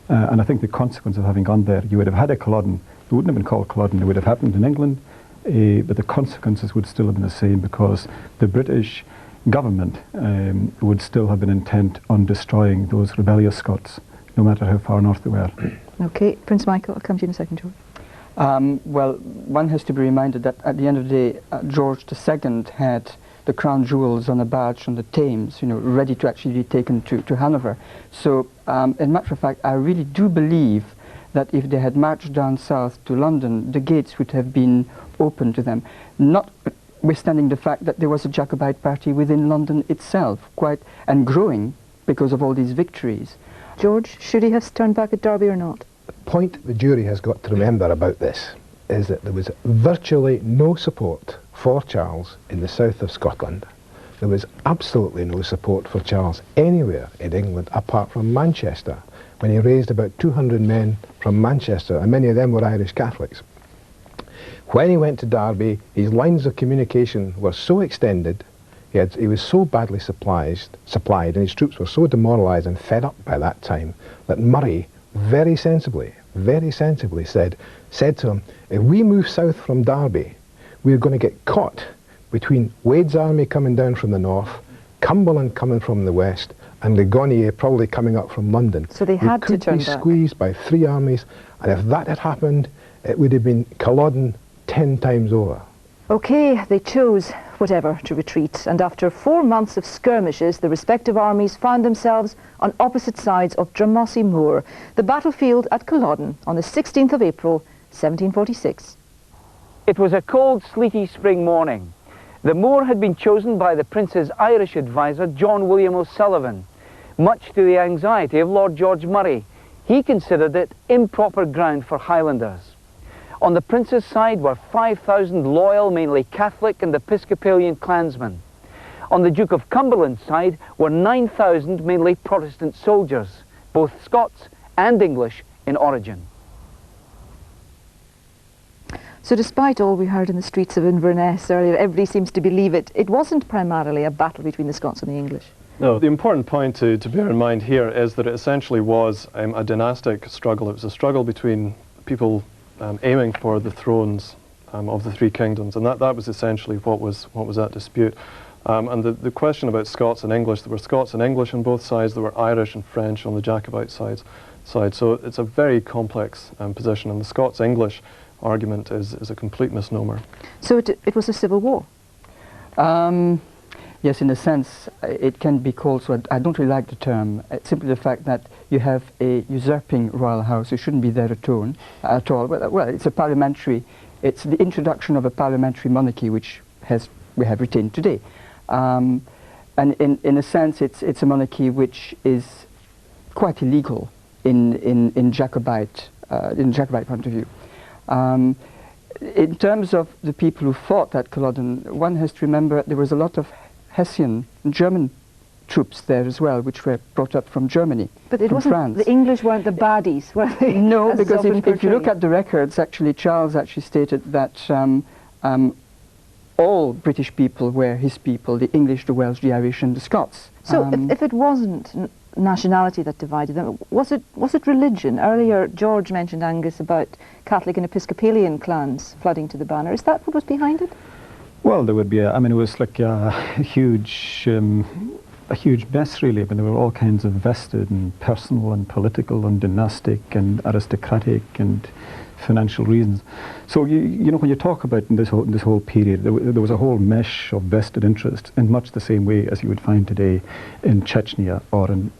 And I think the consequence of having gone there, you would have had a Culloden. It wouldn't have been called Culloden. It would have happened in England, but the consequences would still have been the same, because the British government would still have been intent on destroying those rebellious Scots, no matter how far north they were. Okay, Prince Michael, I'll come to you in a second, George. Well, one has to be reminded that at the end of the day, George II had the crown jewels on a badge on the Thames, you know, ready to actually be taken to Hanover. So, in matter of fact, I really do believe that if they had marched down south to London, the gates would have been open to them. Notwithstanding the fact that there was a Jacobite party within London itself, and growing because of all these victories. George, should he have turned back at Derby or not? The point the jury has got to remember about this is that there was virtually no support for Charles in the south of Scotland. There was absolutely no support for Charles anywhere in England apart from Manchester, when he raised about 200 men from Manchester, and many of them were Irish Catholics. When he went to Derby, his lines of communication were so extended, he was so badly supplied, and his troops were so demoralised and fed up by that time, that Murray very sensibly said to him, if we move south from Derby, we're going to get caught between Wade's army coming down from the north, Cumberland coming from the west, and Ligonier probably coming up from London. So they had to turn back. We could be back. squeezed by 3 armies, and if that had happened, it would have been Culloden 10 times over. Okay, they chose, whatever, to retreat, and after 4 months of skirmishes, the respective armies found themselves on opposite sides of Drumossie Moor, the battlefield at Culloden, on the 16th of April, 1746. It was a cold, sleety spring morning. The moor had been chosen by the Prince's Irish advisor, John William O'Sullivan, much to the anxiety of Lord George Murray. He considered it improper ground for Highlanders. On the Prince's side were 5,000 loyal, mainly Catholic and Episcopalian clansmen. On the Duke of Cumberland's side were 9,000 mainly Protestant soldiers, both Scots and English in origin. So despite all we heard in the streets of Inverness earlier, everybody seems to believe it, it wasn't primarily a battle between the Scots and the English. No, the important point to bear in mind here is that it essentially was a dynastic struggle. It was a struggle between people aiming for the thrones of the 3 kingdoms, and that was essentially what was at dispute. And the question about Scots and English, there were Scots and English on both sides, there were Irish and French on the Jacobite side. So it's a very complex position, and the Scots-English argument is a complete misnomer. So it was a civil war? Yes, in a sense, it can be called, so I don't really like the term. It's simply the fact that you have a usurping royal house who shouldn't be there at all. Well, it's a parliamentary, it's the introduction of a parliamentary monarchy which we have retained today. And in a sense, it's a monarchy which is quite illegal in Jacobite point of view. In terms of the people who fought at Culloden, one has to remember there was a lot of Hessian and German troops there as well, which were brought up from Germany, but it wasn't France. The English weren't the baddies, were they? No, because if you look at the records, actually Charles actually stated that all British people were his people, the English, the Welsh, the Irish and the Scots. So if it wasn't nationality that divided them, was it religion? Earlier George mentioned, Angus, about Catholic and Episcopalian clans flooding to the banner. Is that what was behind it? Well, there would be it was like a huge mess really, but there were all kinds of vested and personal and political and dynastic and aristocratic and financial reasons. So you know, when you talk about this whole period, there was a whole mesh of vested interest in much the same way as you would find today in Chechnya or in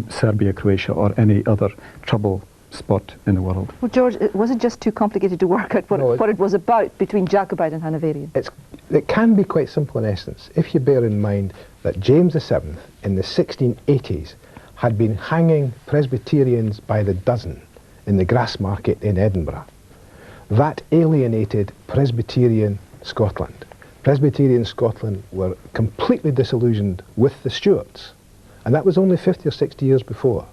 Serbia, Croatia, or any other trouble spot in the world. Well, George, was it just too complicated to work out what it was about between Jacobite and Hanoverian? It can be quite simple in essence, if you bear in mind that James VII in the 1680s had been hanging Presbyterians by the dozen in the Grassmarket in Edinburgh. That alienated Presbyterian Scotland. Presbyterian Scotland were completely disillusioned with the Stuarts, and that was only 50 or 60 years before.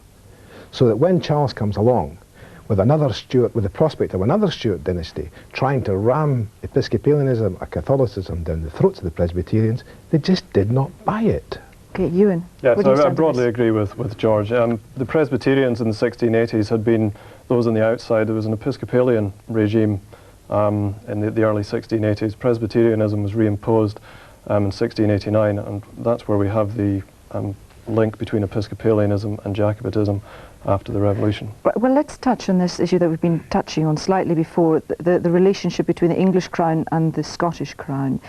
So that when Charles comes along with another Stuart, with the prospect of another Stuart dynasty trying to ram Episcopalianism or Catholicism down the throats of the Presbyterians, they just did not buy it. Okay, Ewan. Yes, I broadly agree with George. The Presbyterians in the 1680s had been those on the outside. There was an Episcopalian regime in the early 1680s. Presbyterianism was reimposed in 1689, and that's where we have the link between Episcopalianism and Jacobitism after the Revolution. Well, let's touch on this issue that we've been touching on slightly before, the relationship between the English crown and the Scottish crown.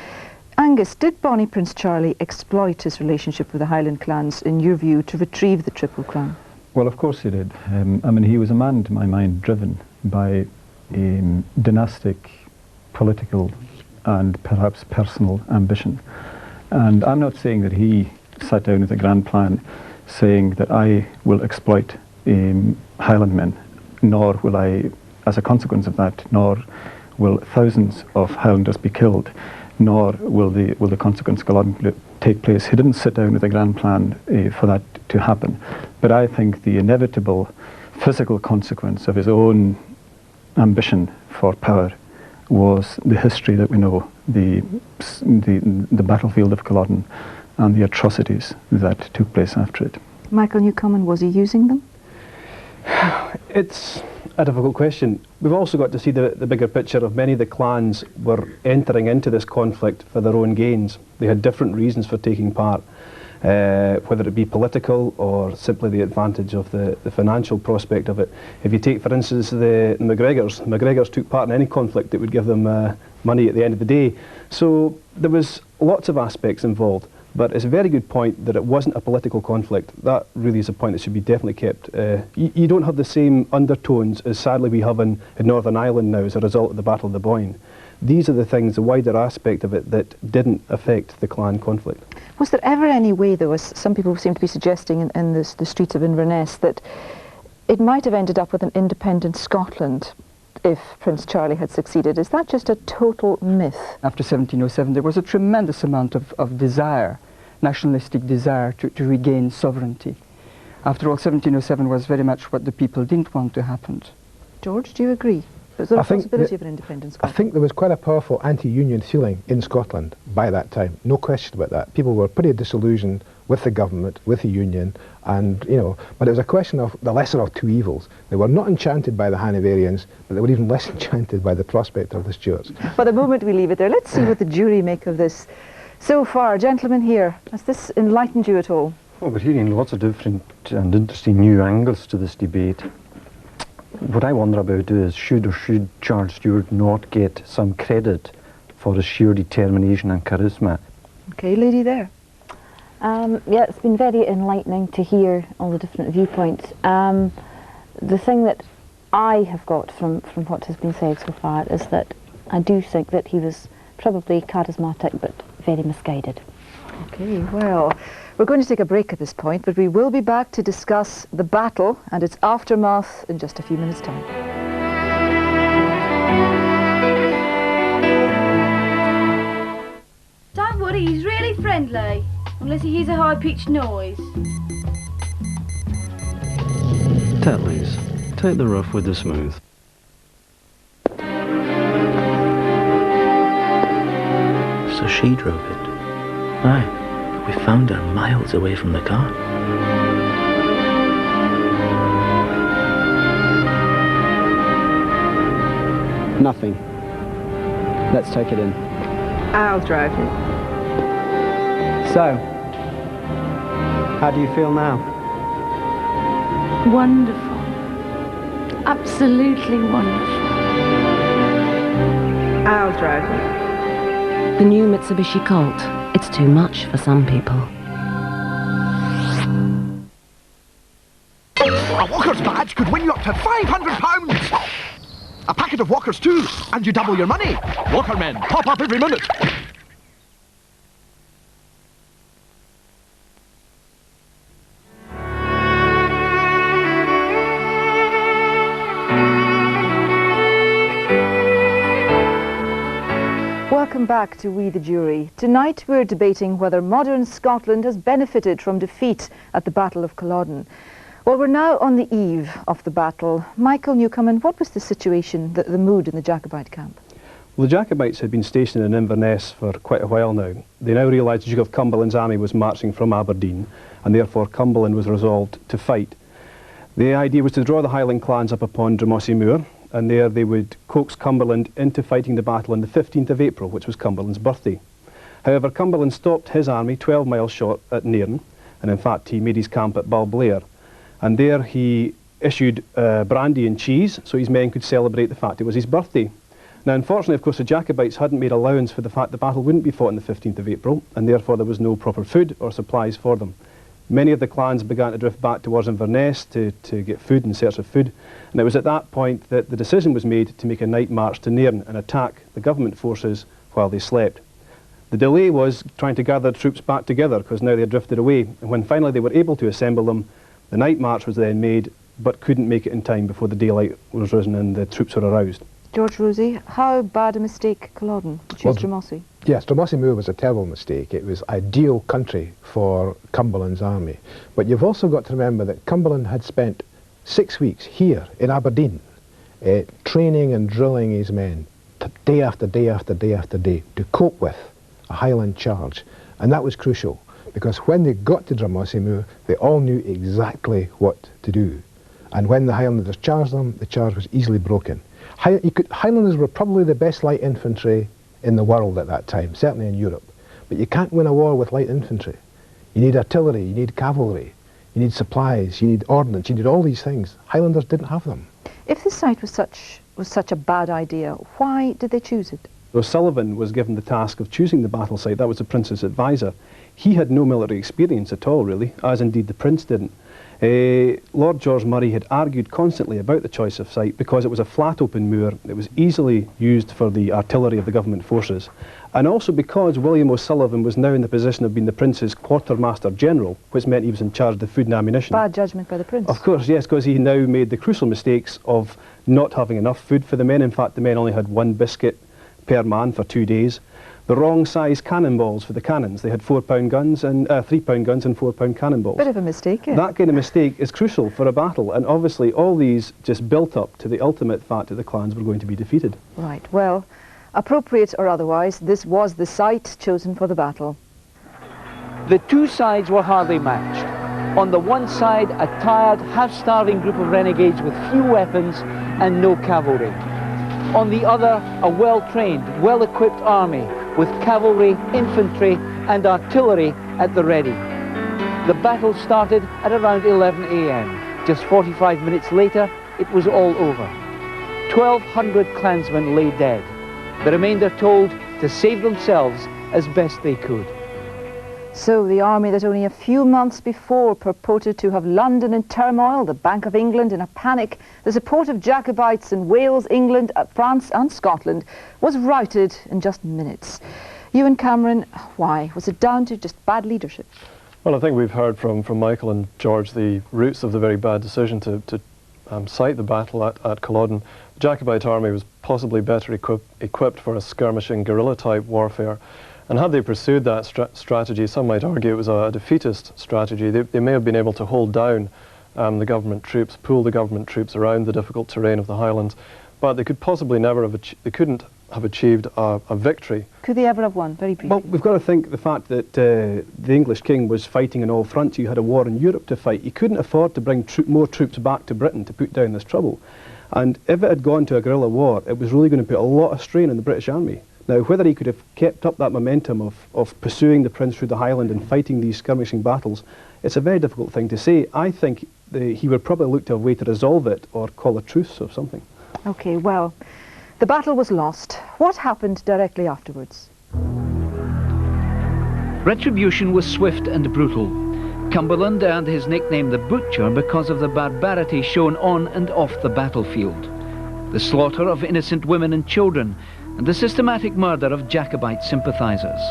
Angus, did Bonnie Prince Charlie exploit his relationship with the Highland clans, in your view, to retrieve the Triple Crown? Well, of course he did. I mean, he was a man, to my mind, driven by dynastic, political and perhaps personal ambition. And I'm not saying that he sat down with a grand plan saying that I will exploit Highland men, nor will I, as a consequence of that, nor will thousands of Highlanders be killed, nor will the consequence Culloden take place. He didn't sit down with a grand plan for that to happen. But I think the inevitable physical consequence of his own ambition for power was the history that we know, the battlefield of Culloden and the atrocities that took place after it. Michael Newcomen, was he using them? It's a difficult question. We've also got to see the bigger picture of many of the clans were entering into this conflict for their own gains. They had different reasons for taking part, whether it be political or simply the advantage of the financial prospect of it. If you take, for instance, the MacGregors took part in any conflict that would give them money at the end of the day. So there was lots of aspects involved. But it's a very good point that it wasn't a political conflict. That really is a point that should be definitely kept. You don't have the same undertones as sadly we have in Northern Ireland now as a result of the Battle of the Boyne. These are the things, the wider aspect of it, that didn't affect the clan conflict. Was there ever any way, though, as some people seem to be suggesting in the streets of Inverness, that it might have ended up with an independent Scotland if Prince Charlie had succeeded? Is that just a total myth? After 1707 there was a tremendous amount of desire, nationalistic desire to regain sovereignty. After all, 1707 was very much what the people didn't want to happen. George, do you agree? Was there a possibility of an independent Scotland? I think there was quite a powerful anti-union feeling in Scotland by that time, no question about that. People were pretty disillusioned with the government, with the union, and, you know, but it was a question of the lesser of two evils. They were not enchanted by the Hanoverians, but they were even less enchanted by the prospect of the Stuarts. For the moment we leave it there. Let's see what the jury make of this. So far, gentlemen here, has this enlightened you at all? Well, we're hearing lots of different and interesting new angles to this debate. What I wonder about is, should Charles Stuart not get some credit for his sheer determination and charisma? Okay, lady there. Yeah, it's been very enlightening to hear all the different viewpoints. The thing that I have got from what has been said so far is that I do think that he was probably charismatic but very misguided. Okay, well, we're going to take a break at this point, but we will be back to discuss the battle and its aftermath in just a few minutes' time. Don't worry, he's really friendly, unless he hears a high-pitched noise. Tetley's, take the rough with the smooth. So she drove it. Aye, but we found her miles away from the car. Nothing. Let's take it in. I'll drive it. So, how do you feel now? Wonderful. Absolutely wonderful. I'll drive it. The new Mitsubishi Colt. It's too much for some people. A Walker's badge could win you up to £500. A packet of Walkers too, and you double your money. Walker men pop up every minute. Welcome back to We the Jury. Tonight we're debating whether modern Scotland has benefited from defeat at the Battle of Culloden. Well, we're now on the eve of the battle. Michael Newcomen, what was the situation, the mood in the Jacobite camp? Well, the Jacobites had been stationed in Inverness for quite a while now. They now realised the Duke of Cumberland's army was marching from Aberdeen, and therefore Cumberland was resolved to fight. The idea was to draw the Highland clans up upon Drumossie Moor, and there they would coax Cumberland into fighting the battle on the 15th of April, which was Cumberland's birthday. However, Cumberland stopped his army 12 miles short at Nairn, and in fact he made his camp at Balblair. And there he issued brandy and cheese so his men could celebrate the fact it was his birthday. Now, unfortunately, of course, the Jacobites hadn't made allowance for the fact the battle wouldn't be fought on the 15th of April, and therefore there was no proper food or supplies for them. Many of the clans began to drift back towards Inverness to get food in search of food, and it was at that point that the decision was made to make a night march to Nairn and attack the government forces while they slept. The delay was trying to gather troops back together because now they had drifted away, and when finally they were able to assemble them, the night march was then made, but couldn't make it in time before the daylight was risen and the troops were aroused. George Rosie, how bad a mistake Culloden to choose Drumossie? Yes, Drumossie Moor was a terrible mistake. It was ideal country for Cumberland's army. But you've also got to remember that Cumberland had spent 6 weeks here in Aberdeen training and drilling his men day after day after day after day to cope with a Highland charge. And that was crucial, because when they got to Drumossie Moor, they all knew exactly what to do. And when the Highlanders charged them, the charge was easily broken. Highlanders were probably the best light infantry in the world at that time, certainly in Europe. But you can't win a war with light infantry. You need artillery, you need cavalry, you need supplies, you need ordnance, you need all these things. Highlanders didn't have them. If the site was such a bad idea, why did they choose it? O'Sullivan was given the task of choosing the battle site. That was the Prince's advisor. He had no military experience at all, really, as indeed the Prince didn't. Lord George Murray had argued constantly about the choice of site because it was a flat open moor, it was easily used for the artillery of the government forces, and also because William O'Sullivan was now in the position of being the Prince's quartermaster general, which meant he was in charge of the food and ammunition. Bad judgment by the Prince. Of course, yes, because he now made the crucial mistakes of not having enough food for the men. In fact, the men only had 1 biscuit per man for 2 days. The wrong size cannonballs for the cannons. They had 4-pound guns and 3-pound guns and 4-pound cannonballs. Bit of a mistake, yeah. That kind of mistake is crucial for a battle, and obviously all these just built up to the ultimate fact that the clans were going to be defeated. Right, well, appropriate or otherwise, this was the site chosen for the battle. The two sides were hardly matched. On the one side, a tired, half-starving group of renegades with few weapons and no cavalry. On the other, a well-trained, well-equipped army with cavalry, infantry and artillery at the ready. The battle started at around 11 a.m. Just 45 minutes later, it was all over. 1,200 clansmen lay dead. The remainder told to save themselves as best they could. So the army that only a few months before purported to have London in turmoil, the Bank of England in a panic, the support of Jacobites in Wales, England, France and Scotland, was routed in just minutes. Ewan Cameron, why? Was it down to just bad leadership? Well, I think we've heard from Michael and George the roots of the very bad decision to site the battle at Culloden. The Jacobite army was possibly better equipped for a skirmishing guerrilla-type warfare. And had they pursued that strategy, some might argue it was a defeatist strategy. They may have been able to hold down the government troops, pull the government troops around the difficult terrain of the Highlands, but they could possibly never have they couldn't have achieved a victory. Could they ever have won? Very briefly. Well, we've got to think the fact that the English king was fighting on all fronts. You had a war in Europe to fight. He couldn't afford to bring more troops back to Britain to put down this trouble. And if it had gone to a guerrilla war, it was really going to put a lot of strain on the British army. Now, whether he could have kept up that momentum of pursuing the Prince through the Highland and fighting these skirmishing battles, it's a very difficult thing to say. I think he would probably look to a way to resolve it or call a truce or something. Okay, well, the battle was lost. What happened directly afterwards? Retribution was swift and brutal. Cumberland earned his nickname the Butcher because of the barbarity shown on and off the battlefield. The slaughter of innocent women and children, and the systematic murder of Jacobite sympathisers.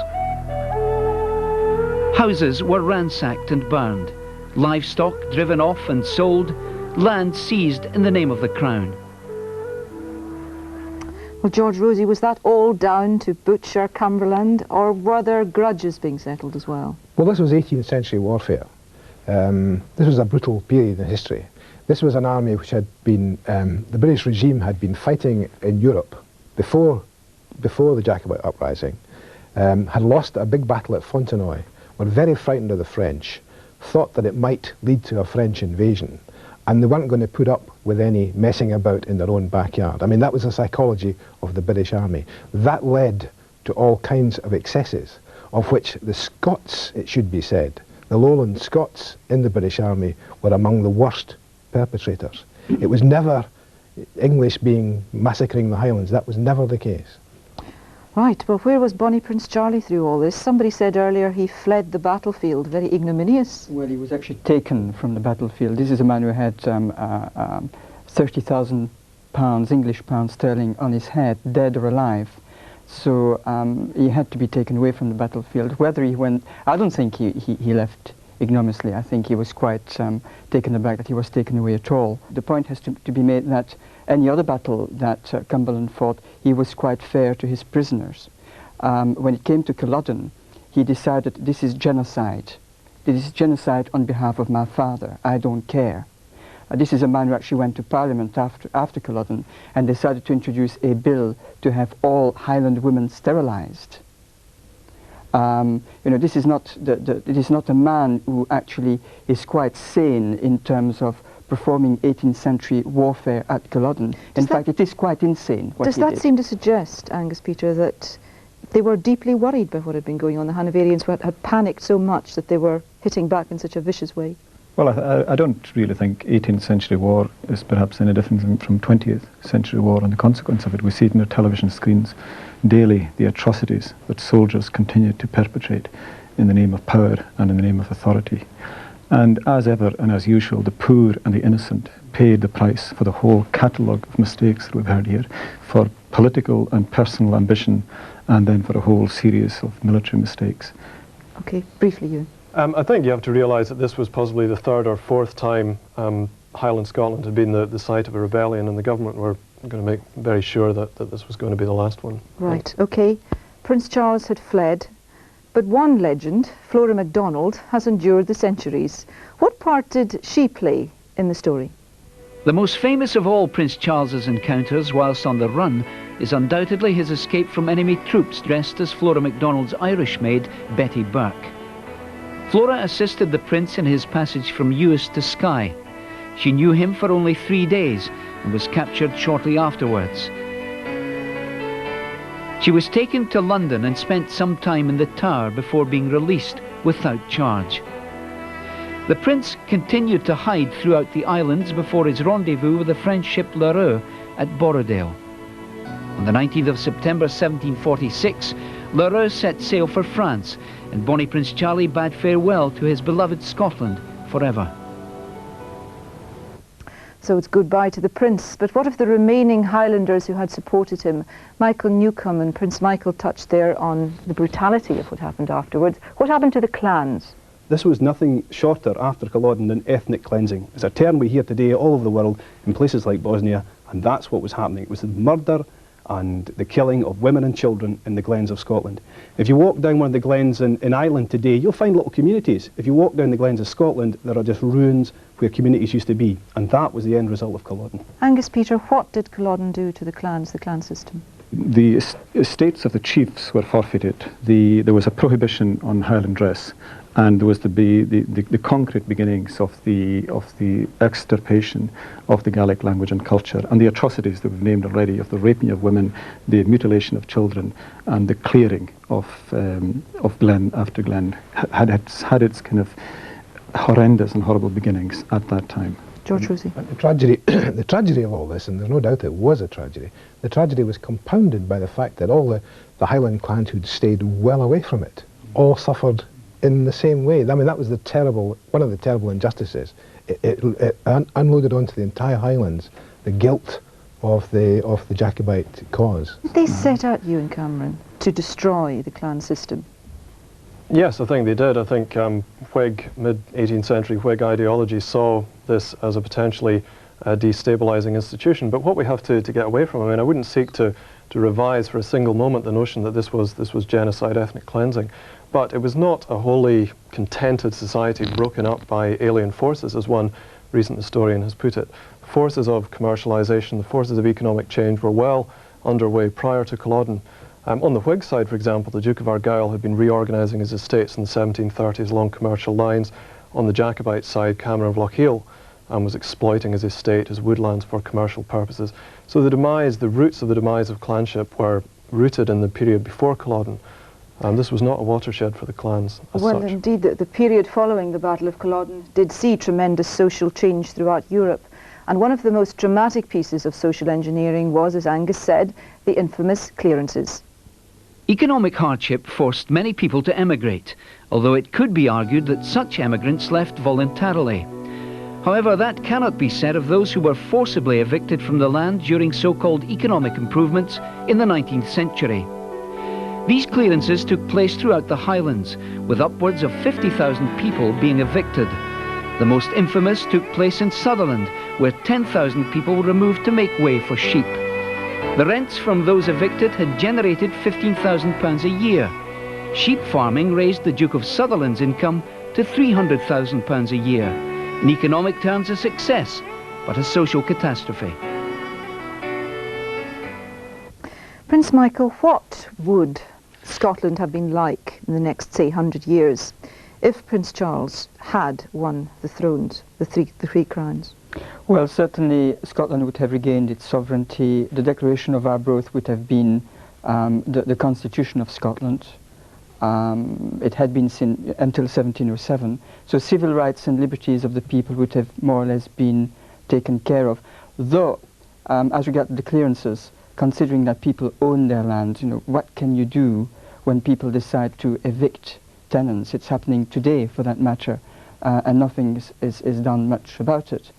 Houses were ransacked and burned, livestock driven off and sold, land seized in the name of the Crown. Well, George Rosey, was that all down to Butcher, Cumberland, or were there grudges being settled as well? Well, this was 18th century warfare. This was a brutal period in history. This was an army which had been, the British regime had been fighting in Europe before the Jacobite uprising, had lost a big battle at Fontenoy, were very frightened of the French, thought that it might lead to a French invasion, and they weren't going to put up with any messing about in their own backyard. I mean, that was the psychology of the British army. That led to all kinds of excesses, of which the Scots, it should be said, the Lowland Scots in the British army were among the worst perpetrators. It was never English massacring the Highlands. That was never the case. Right, well, where was Bonnie Prince Charlie through all this? Somebody said earlier he fled the battlefield, very ignominious. Well, he was actually taken from the battlefield. This is a man who had 30,000 pounds, English pounds sterling on his head, dead or alive. So he had to be taken away from the battlefield. Whether he went, I don't think he left ignominiously. I think he was quite taken aback that he was taken away at all. The point has to be made that any other battle that Cumberland fought, he was quite fair to his prisoners. When it came to Culloden, he decided, this is genocide. This is genocide on behalf of my father. I don't care. This is a man who actually went to Parliament after Culloden and decided to introduce a bill to have all Highland women sterilised. You know, this is not it is not a man who actually is quite sane in terms of performing 18th century warfare at Culloden. In fact, it is quite insane what he did. Does that seem to suggest, Angus Peter, that they were deeply worried by what had been going on? The Hanoverians had panicked so much that they were hitting back in such a vicious way? Well, I don't really think 18th century war is perhaps any different from 20th century war, and the consequence of it, we see it in our television screens daily, the atrocities that soldiers continue to perpetrate in the name of power and in the name of authority. And as ever and as usual, the poor and the innocent paid the price for the whole catalogue of mistakes that we've heard here, for political and personal ambition, and then for a whole series of military mistakes. Okay, briefly, you. I think you have to realise that this was possibly the third or fourth time Highland Scotland had been the site of a rebellion, and the government were going to make very sure that this was going to be the last one. Right, okay. Prince Charles had fled, but one legend, Flora MacDonald, has endured the centuries. What part did she play in the story? The most famous of all Prince Charles's encounters whilst on the run is undoubtedly his escape from enemy troops dressed as Flora MacDonald's Irish maid, Betty Burke. Flora assisted the prince in his passage from Uist to Skye. She knew him for only 3 days and was captured shortly afterwards. She was taken to London and spent some time in the Tower before being released without charge. The prince continued to hide throughout the islands before his rendezvous with the French ship L'Heureux at Borrowdale. On the 19th of September 1746, L'Heureux set sail for France, and Bonnie Prince Charlie bade farewell to his beloved Scotland forever. So it's goodbye to the prince, but what of the remaining Highlanders who had supported him? Michael Newcombe and Prince Michael touched there on the brutality of what happened afterwards. What happened to the clans? This was nothing shorter after Culloden than ethnic cleansing. It's a term we hear today all over the world in places like Bosnia, and that's what was happening. It was the murder and the killing of women and children in the glens of Scotland. If you walk down one of the glens in Ireland today, you'll find little communities. If you walk down the glens of Scotland, there are just ruins where communities used to be, and that was the end result of Culloden. Angus Peter, what did Culloden do to the clans, the clan system? the estates of the chiefs were forfeited. There was a prohibition on Highland dress, and there was the concrete beginnings of the extirpation of the Gaelic language and culture, and the atrocities that we've named already, of the raping of women, the mutilation of children, and the clearing of glen after glen had its kind of horrendous and horrible beginnings at that time. George Rusey. The tragedy of all this, and there's no doubt it was a tragedy, the tragedy was compounded by the fact that all the Highland clans who'd stayed well away from it all suffered in the same way. I mean, that was one of the terrible injustices. It unloaded onto the entire Highlands the guilt of the Jacobite cause. Did they set out, Ewan Cameron, to destroy the clan system? Yes, I think they did. I think Whig, mid-18th century Whig ideology saw this as a potentially destabilising institution. But what we have to get away from, I mean, I wouldn't seek to revise for a single moment the notion that this was genocide, ethnic cleansing. But it was not a wholly contented society broken up by alien forces, as one recent historian has put it. Forces of commercialisation, the forces of economic change were well underway prior to Culloden. On the Whig side, for example, the Duke of Argyll had been reorganising his estates in the 1730s along commercial lines. On the Jacobite side, Cameron of Lochiel was exploiting his estate, his woodlands, for commercial purposes. So the roots of the demise of clanship were rooted in the period before Culloden. This was not a watershed for the clans as well, such. Indeed, the period following the Battle of Culloden did see tremendous social change throughout Europe. And one of the most dramatic pieces of social engineering was, as Angus said, the infamous clearances. Economic hardship forced many people to emigrate, although it could be argued that such emigrants left voluntarily. However, that cannot be said of those who were forcibly evicted from the land during so-called economic improvements in the 19th century. These clearances took place throughout the Highlands, with upwards of 50,000 people being evicted. The most infamous took place in Sutherland, where 10,000 people were removed to make way for sheep. The rents from those evicted had generated £15,000 a year. Sheep farming raised the Duke of Sutherland's income to £300,000 a year. In economic terms, a success, but a social catastrophe. Prince Michael, what would Scotland have been like in the next, say, 100 years if Prince Charles had won the thrones, the three crowns? Well, certainly Scotland would have regained its sovereignty. The Declaration of Arbroath would have been the Constitution of Scotland. It had been until 1707. So civil rights and liberties of the people would have more or less been taken care of. Though, as regards the clearances, considering that people own their land, what can you do when people decide to evict tenants? It's happening today, for that matter, and nothing is done much about it.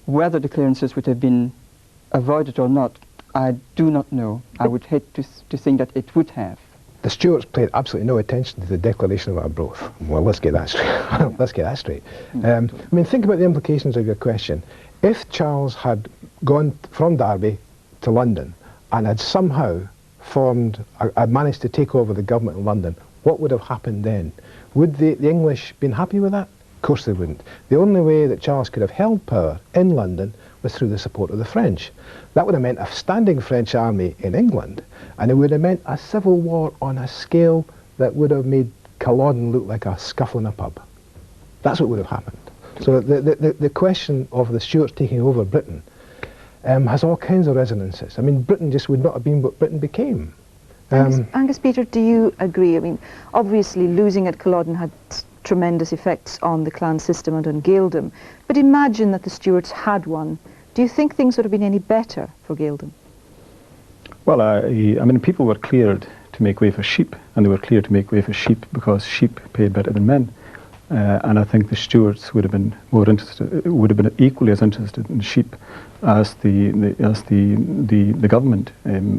Whether the clearances would have been avoided or not, I do not know. I would hate to think that it would have. The Stuarts paid absolutely no attention to the Declaration of Arbroath. Well, let's get that straight. Let's get that straight. I mean, think about the implications of your question. If Charles had gone from Derby to London and had somehow had managed to take over the government in London, what would have happened then? Would the English been happy with that? Of course they wouldn't. The only way that Charles could have held power in London was through the support of the French. That would have meant a standing French army in England, and it would have meant a civil war on a scale that would have made Culloden look like a scuffle in a pub. That's what would have happened. So the question of the Stuarts taking over Britain has all kinds of resonances. I mean, Britain just would not have been what Britain became. Angus Peter, do you agree? I mean, obviously losing at Culloden had tremendous effects on the clan system and on Gaeldom, but imagine that the Stuarts had won. Do you think things would have been any better for Gaeldom? Well, I mean, people were cleared to make way for sheep, and they were cleared to make way for sheep because sheep paid better than men. And I think the Stuarts would have been more interested, would have been equally as interested in sheep as the government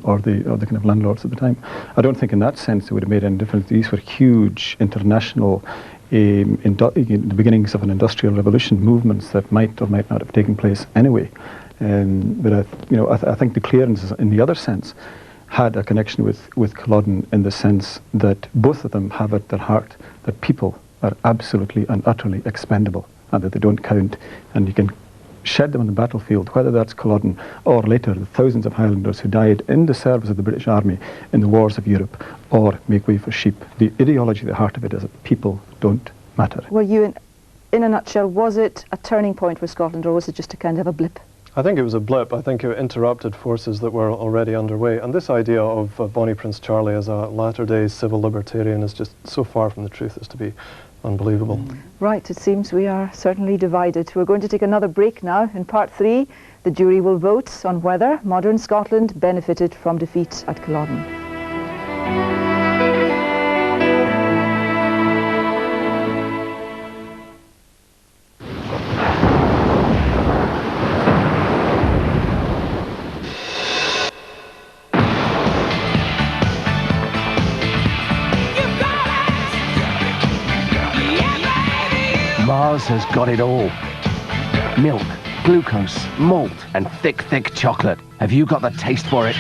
or the kind of landlords at the time. I don't think in that sense it would have made any difference. These were huge international, the beginnings of an industrial revolution, movements that might or might not have taken place anyway. But I think the clearances, in the other sense, had a connection with Culloden in the sense that both of them have at their heart that people are absolutely and utterly expendable, and that they don't count, and you can shed them on the battlefield, whether that's Culloden or later the thousands of Highlanders who died in the service of the British Army in the wars of Europe, or Make Way for Sheep. The ideology at the heart of it is that people don't matter. Well, you, in a nutshell, was it a turning point for Scotland, or was it just a kind of a blip? I think it was a blip. I think it interrupted forces that were already underway. And this idea of Bonnie Prince Charlie as a latter-day civil libertarian is just so far from the truth as to be unbelievable. Right, it seems we are certainly divided. We're going to take another break now. In part 3, the jury will vote on whether modern Scotland benefited from defeat at Culloden. Mars has got it all. Milk, glucose, malt, and thick, thick chocolate. Have you got the taste for it?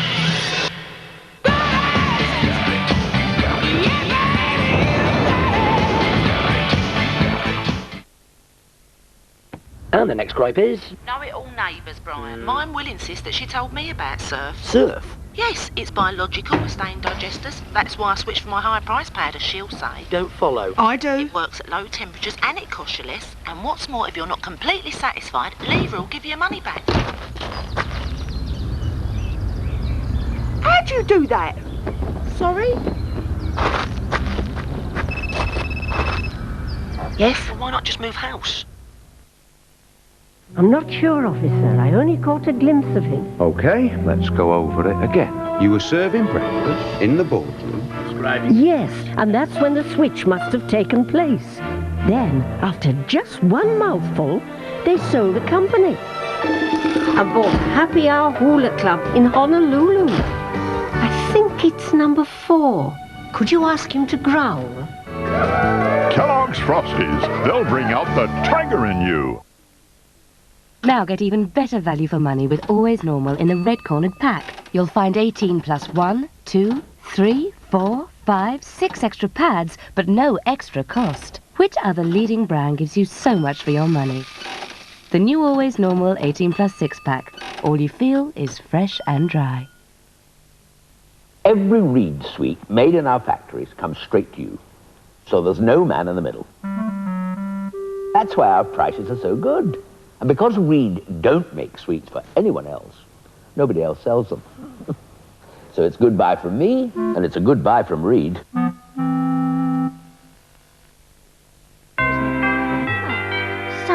And the next gripe is... Know-it-all neighbours, Brian. Mine will insist that she told me about surf. Surf? Yes, it's biological with stain digesters. That's why I switched from my higher price powder, she'll say. Don't follow. I do. It works at low temperatures and it costs you less. And what's more, if you're not completely satisfied, Lever will give you your money back. How'd you do that? Sorry? Yes? Well, why not just move house? I'm not sure, officer. I only caught a glimpse of him. OK, let's go over it again. You were serving breakfast in the boardroom. Yes, and that's when the switch must have taken place. Then, after just one mouthful, they sold the company. I bought Happy Hour Hula Club in Honolulu. I think it's number 4. Could you ask him to growl? Kellogg's Frosties. They'll bring out the tiger in you. Now get even better value for money with Always Normal in the red-cornered pack. You'll find 18 plus 1, 2, 3, 4, 5, 6 extra pads, but no extra cost. Which other leading brand gives you so much for your money? The new Always Normal 18 plus 6-pack. All you feel is fresh and dry. Every Reed sweet made in our factories comes straight to you. So there's no man in the middle. That's why our prices are so good. And because Reed don't make sweets for anyone else, nobody else sells them. So it's goodbye from me, and it's a goodbye from Reed. So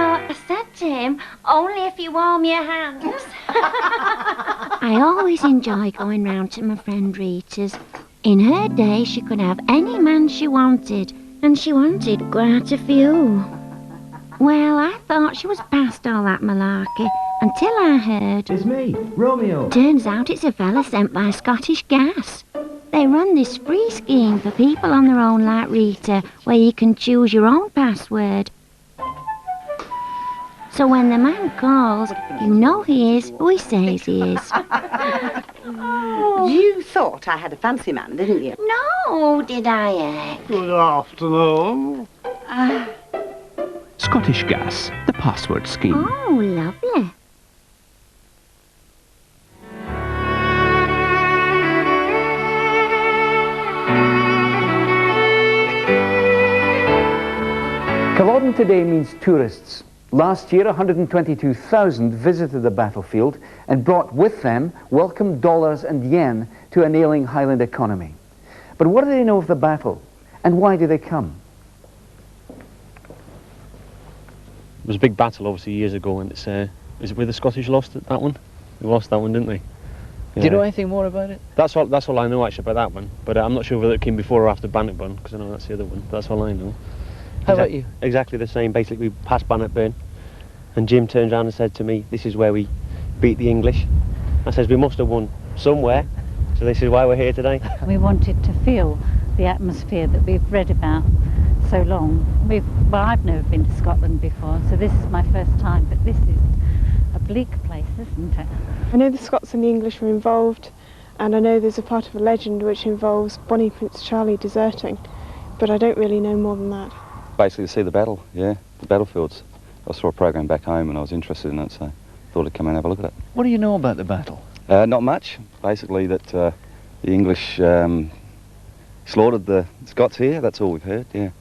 I said to him, only if you warm your hands. I always enjoy going round to my friend Rita's. In her day, she could have any man she wanted, and she wanted quite a few. Well, I thought she was past all that malarkey until I heard... It's me, Romeo. Turns out it's a fella sent by Scottish Gas. They run this free scheme for people on their own like Rita, where you can choose your own password. So when the man calls, you know he is who he says he is. You thought I had a fancy man, didn't you? No, did I? Good afternoon. Scottish Gas, the password scheme. Oh, lovely. Culloden today means tourists. Last year, 122,000 visited the battlefield and brought with them welcome dollars and yen to an ailing Highland economy. But what do they know of the battle, and why do they come? It was a big battle, obviously, years ago, and it's, is it where the Scottish lost that one? They lost that one, didn't they? Yeah. Do you know anything more about it? That's all I know, actually, about that one. But I'm not sure whether it came before or after Bannockburn, because I know that's the other one. That's all I know. How about you? Exactly the same. Basically, we passed Bannockburn, and Jim turned around and said to me, "This is where we beat the English." I says, "We must have won somewhere, so this is why we're here today." We wanted to feel the atmosphere that we've read about so long. Well, I've never been to Scotland before, so this is my first time, but this is a bleak place, isn't it? I know the Scots and the English were involved, and I know there's a part of a legend which involves Bonnie Prince Charlie deserting, but I don't really know more than that. Basically to see the battle, yeah, the battlefields. I saw a programme back home and I was interested in it, so I thought I'd come and have a look at it. What do you know about the battle? Not much. Basically that the English slaughtered the Scots here, that's all we've heard, yeah.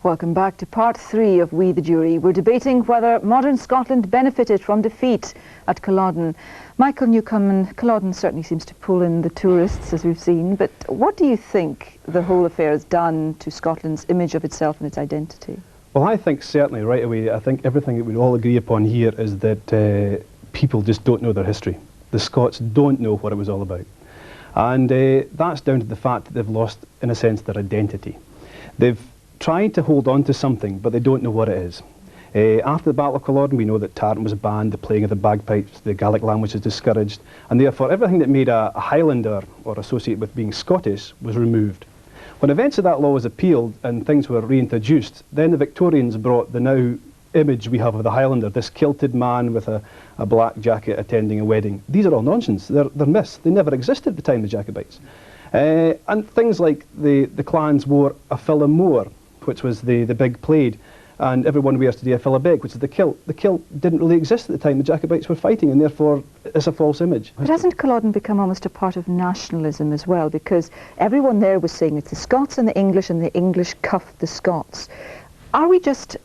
Welcome back to part 3 of We the Jury. We're debating whether modern Scotland benefited from defeat at Culloden. Michael Newcomen, Culloden certainly seems to pull in the tourists, as we've seen, but what do you think the whole affair has done to Scotland's image of itself and its identity? Well, I think certainly right away, I think everything that we all agree upon here is that people just don't know their history. The Scots don't know what it was all about. And that's down to the fact that they've lost, in a sense, their identity. They've tried to hold on to something, but they don't know what it is. After the Battle of Culloden, we know that Tartan was banned, the playing of the bagpipes, the Gaelic language was discouraged, and therefore everything that made a Highlander or associated with being Scottish was removed. When eventually that law was appealed and things were reintroduced, then the Victorians brought the now image we have of the Highlander, this kilted man with a black jacket attending a wedding. These are all nonsense, they're myths, they never existed at the time of the Jacobites. And things like the clans wore a phillamore, which was the big plaid, and everyone wears today a philabeg, which is the kilt. The kilt didn't really exist at the time the Jacobites were fighting, and therefore it's a false image. But hasn't Culloden become almost a part of nationalism as well? Because everyone there was saying it's the Scots and the English cuffed the Scots. Are we just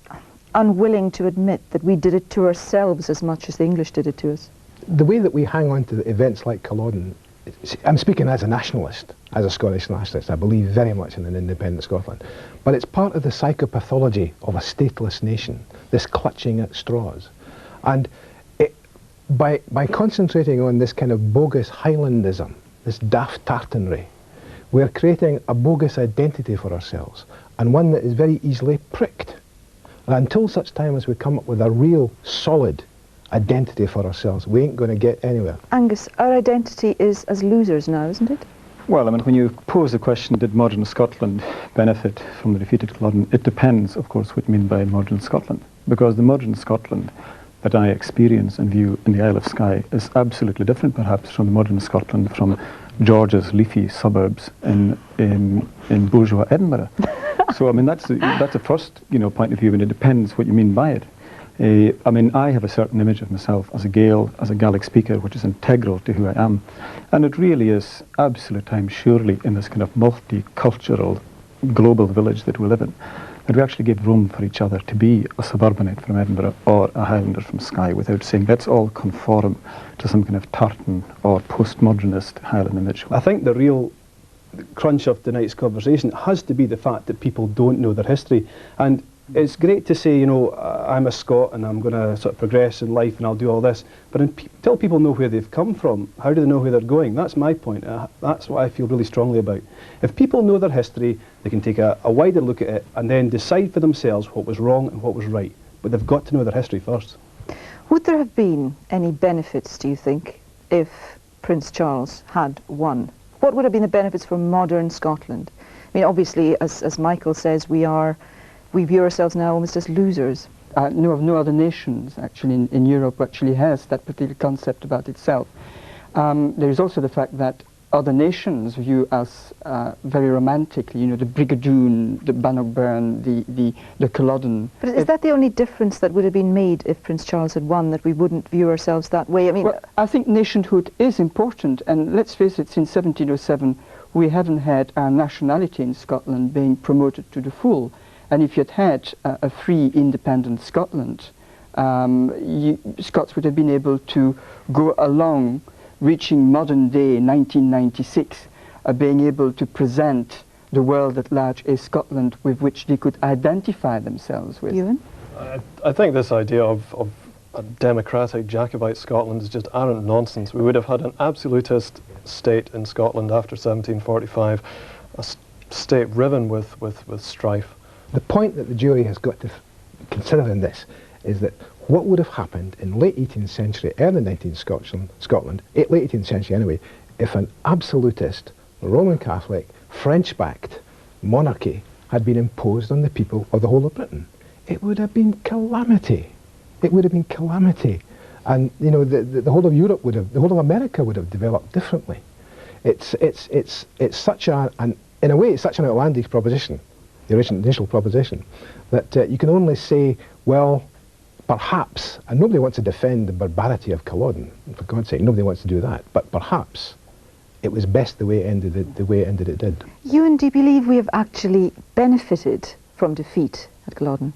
unwilling to admit that we did it to ourselves as much as the English did it to us? The way that we hang on to events like Culloden, I'm speaking as a nationalist, as a Scottish nationalist. I believe very much in an independent Scotland. But it's part of the psychopathology of a stateless nation, this clutching at straws. And by concentrating on this kind of bogus Highlandism, this daft tartanry, we're creating a bogus identity for ourselves, and one that is very easily pricked. And until such time as we come up with a real solid identity for ourselves, we ain't going to get anywhere. Angus, our identity is as losers now, isn't it? Well, I mean, when you pose the question, did modern Scotland benefit from the defeat at Culloden, it depends, of course, what you mean by modern Scotland. Because the modern Scotland that I experience and view in the Isle of Skye is absolutely different, perhaps, from the modern Scotland from George's leafy suburbs in bourgeois Edinburgh. So, I mean, that's the first, point of view, and it depends what you mean by it. I mean, I have a certain image of myself as a Gael, as a Gaelic speaker, which is integral to who I am. And it really is absolute time, surely, in this kind of multicultural global village that we live in, that we actually give room for each other to be a suburbanite from Edinburgh or a Highlander from Skye without saying let's all conform to some kind of tartan or postmodernist Highland image. I think the real crunch of tonight's conversation has to be the fact that people don't know their history. And it's great to say, I'm a Scot and I'm going to sort of progress in life and I'll do all this, but until people know where they've come from, how do they know where they're going? That's my point. That's what I feel really strongly about. If people know their history, they can take a wider look at it and then decide for themselves what was wrong and what was right. But they've got to know their history first. Would there have been any benefits, do you think, if Prince Charles had won? What would have been the benefits for modern Scotland? I mean, obviously, as Michael says, we view ourselves now almost as losers. No other nations actually in Europe actually has that particular concept about itself. There is also the fact that other nations view us very romantically, the Brigadoon, the Bannockburn, the Culloden. But is that the only difference that would have been made if Prince Charles had won, that we wouldn't view ourselves that way? I mean, well, I think nationhood is important, and let's face it, since 1707 we haven't had our nationality in Scotland being promoted to the full. And if you'd had a free, independent Scotland, Scots would have been able to go along, reaching modern day 1996, being able to present the world at large a Scotland with which they could identify themselves with. Ewan? I think this idea of a democratic Jacobite Scotland is just arrant nonsense. We would have had an absolutist state in Scotland after 1745, a state riven with strife. The point that the jury has got to consider in this is that what would have happened in late 18th century, early 19th Scotland, late 18th century anyway, if an absolutist, Roman Catholic, French-backed monarchy had been imposed on the people of the whole of Britain. It would have been calamity. It would have been calamity. And, the whole of Europe the whole of America would have developed differently. It's such in a way, it's such an outlandish proposition, the initial proposition, that you can only say, well, perhaps, and nobody wants to defend the barbarity of Culloden, for God's sake, nobody wants to do that, but perhaps it was best the way it ended it did. Ewan, do you believe we have actually benefited from defeat at Culloden?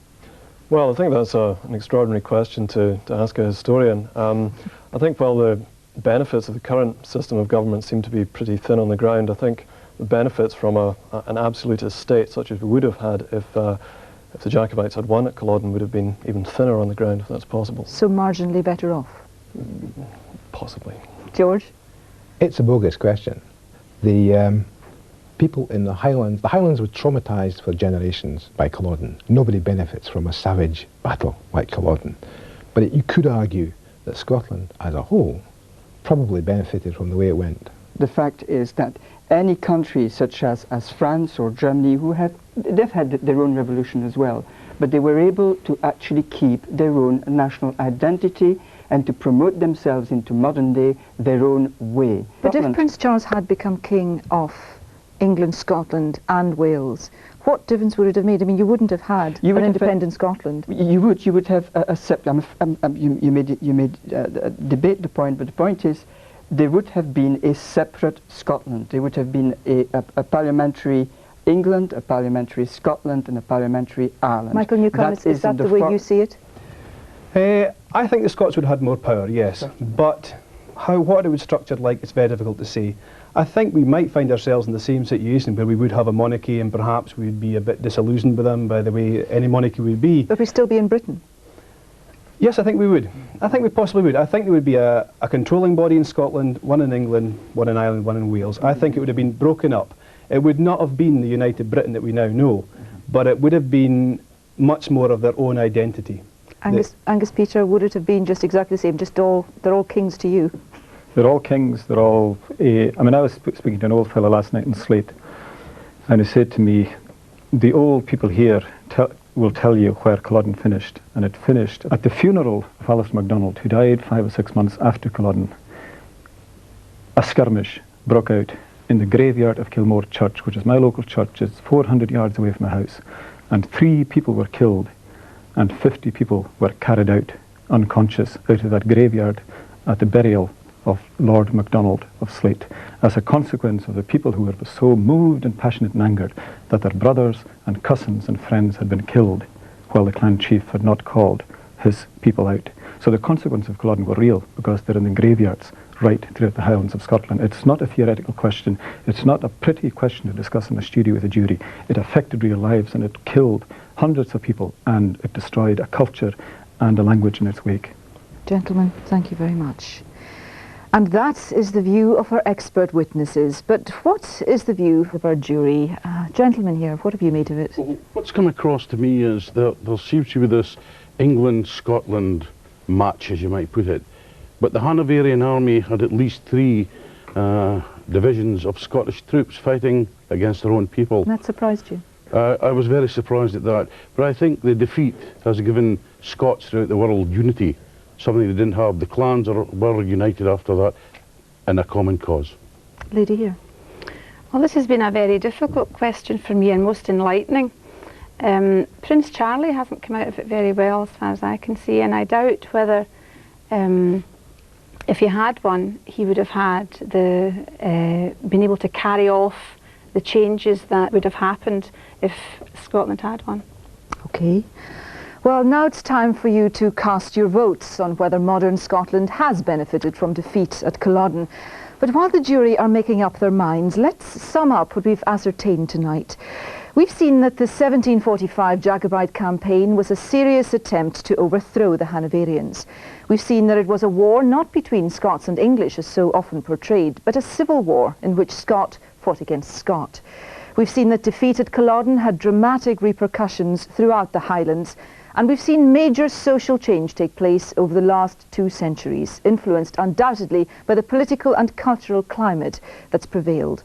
Well, I think that's an extraordinary question to ask a historian. I think, well, the benefits of the current system of government seem to be pretty thin on the ground. I think the benefits from an absolutist state, such as we would have had if the Jacobites had won at Culloden, would have been even thinner on the ground, if that's possible. So marginally better off? Possibly. George? It's a bogus question. The people in the Highlands were traumatised for generations by Culloden. Nobody benefits from a savage battle like Culloden. But you could argue that Scotland as a whole probably benefited from the way it went. The fact is that any country such as France or Germany, they've had their own revolution as well, but they were able to actually keep their own national identity and to promote themselves into modern day their own way. But if Prince Charles had become king of England, Scotland and Wales, what difference would it have made? I mean, you wouldn't have had an independent Scotland. You would have you may debate the point, but the point is there would have been a separate Scotland. There would have been a parliamentary England, a parliamentary Scotland and a parliamentary Ireland. Michael Newcombe, is that the way you see it? I think the Scots would have had more power, yes. But what it would structured like, it's very difficult to say. I think we might find ourselves in the same situation where we would have a monarchy and perhaps we'd be a bit disillusioned with them by the way any monarchy would be. But we'd still be in Britain? Yes, I think we would. I think we possibly would. I think there would be a controlling body in Scotland, one in England, one in Ireland, one in Wales. I think it would have been broken up. It would not have been the United Britain that we now know, but it would have been much more of their own identity. Angus Peter, would it have been just exactly the same, they're all kings to you? They're all kings, they're all... I mean, I was speaking to an old fellow last night in Slate, and he said to me, the old people here will tell you where Culloden finished, and it finished at the funeral of Alistair MacDonald, who died 5 or 6 months after Culloden. A skirmish broke out in the graveyard of Kilmore Church, which is my local church. It's 400 yards away from my house, and 3 people were killed, and 50 people were carried out unconscious out of that graveyard at the burial of Lord MacDonald of Slate, as a consequence of the people who were so moved and passionate and angered that their brothers and cousins and friends had been killed while the clan chief had not called his people out. So the consequences of Culloden were real because they're in the graveyards right throughout the Highlands of Scotland. It's not a theoretical question. It's not a pretty question to discuss in a studio with a jury. It affected real lives and it killed hundreds of people and it destroyed a culture and a language in its wake. Gentlemen, thank you very much. And that is the view of our expert witnesses. But what is the view of our jury? Gentlemen here, what have you made of it? Well, what's come across to me is there seems to be this England-Scotland match, as you might put it. But the Hanoverian army had at least 3 divisions of Scottish troops fighting against their own people. And that surprised you? I was very surprised at that. But I think the defeat has given Scots throughout the world unity, something they didn't have. The clans were united after that in a common cause. Lady here. Well, this has been a very difficult question for me and most enlightening. Prince Charlie hasn't come out of it very well as far as I can see, and I doubt whether if he had won, he would have had been able to carry off the changes that would have happened if Scotland had won. Okay. Well, now it's time for you to cast your votes on whether modern Scotland has benefited from defeat at Culloden. But while the jury are making up their minds, let's sum up what we've ascertained tonight. We've seen that the 1745 Jacobite campaign was a serious attempt to overthrow the Hanoverians. We've seen that it was a war not between Scots and English, as so often portrayed, but a civil war in which Scot fought against Scot. We've seen that defeat at Culloden had dramatic repercussions throughout the Highlands, and we've seen major social change take place over the last 2 centuries, influenced undoubtedly by the political and cultural climate that's prevailed.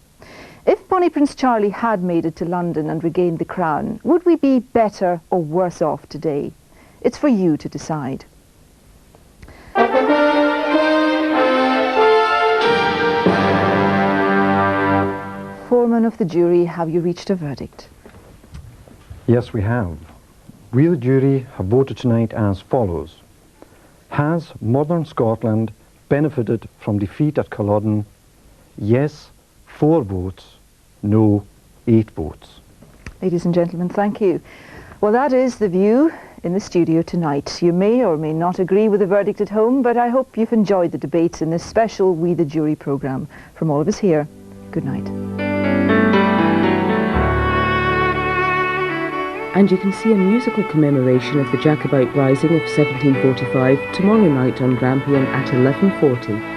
If Bonnie Prince Charlie had made it to London and regained the crown, would we be better or worse off today? It's for you to decide. Foreman of the jury, have you reached a verdict? Yes, we have. We, the jury, have voted tonight as follows. Has modern Scotland benefited from defeat at Culloden? Yes, 4 votes. No, 8 votes. Ladies and gentlemen, thank you. Well, that is the view in the studio tonight. You may or may not agree with the verdict at home, but I hope you've enjoyed the debate in this special We the Jury programme. From all of us here, good night. And you can see a musical commemoration of the Jacobite Rising of 1745 tomorrow night on Grampian at 11:40.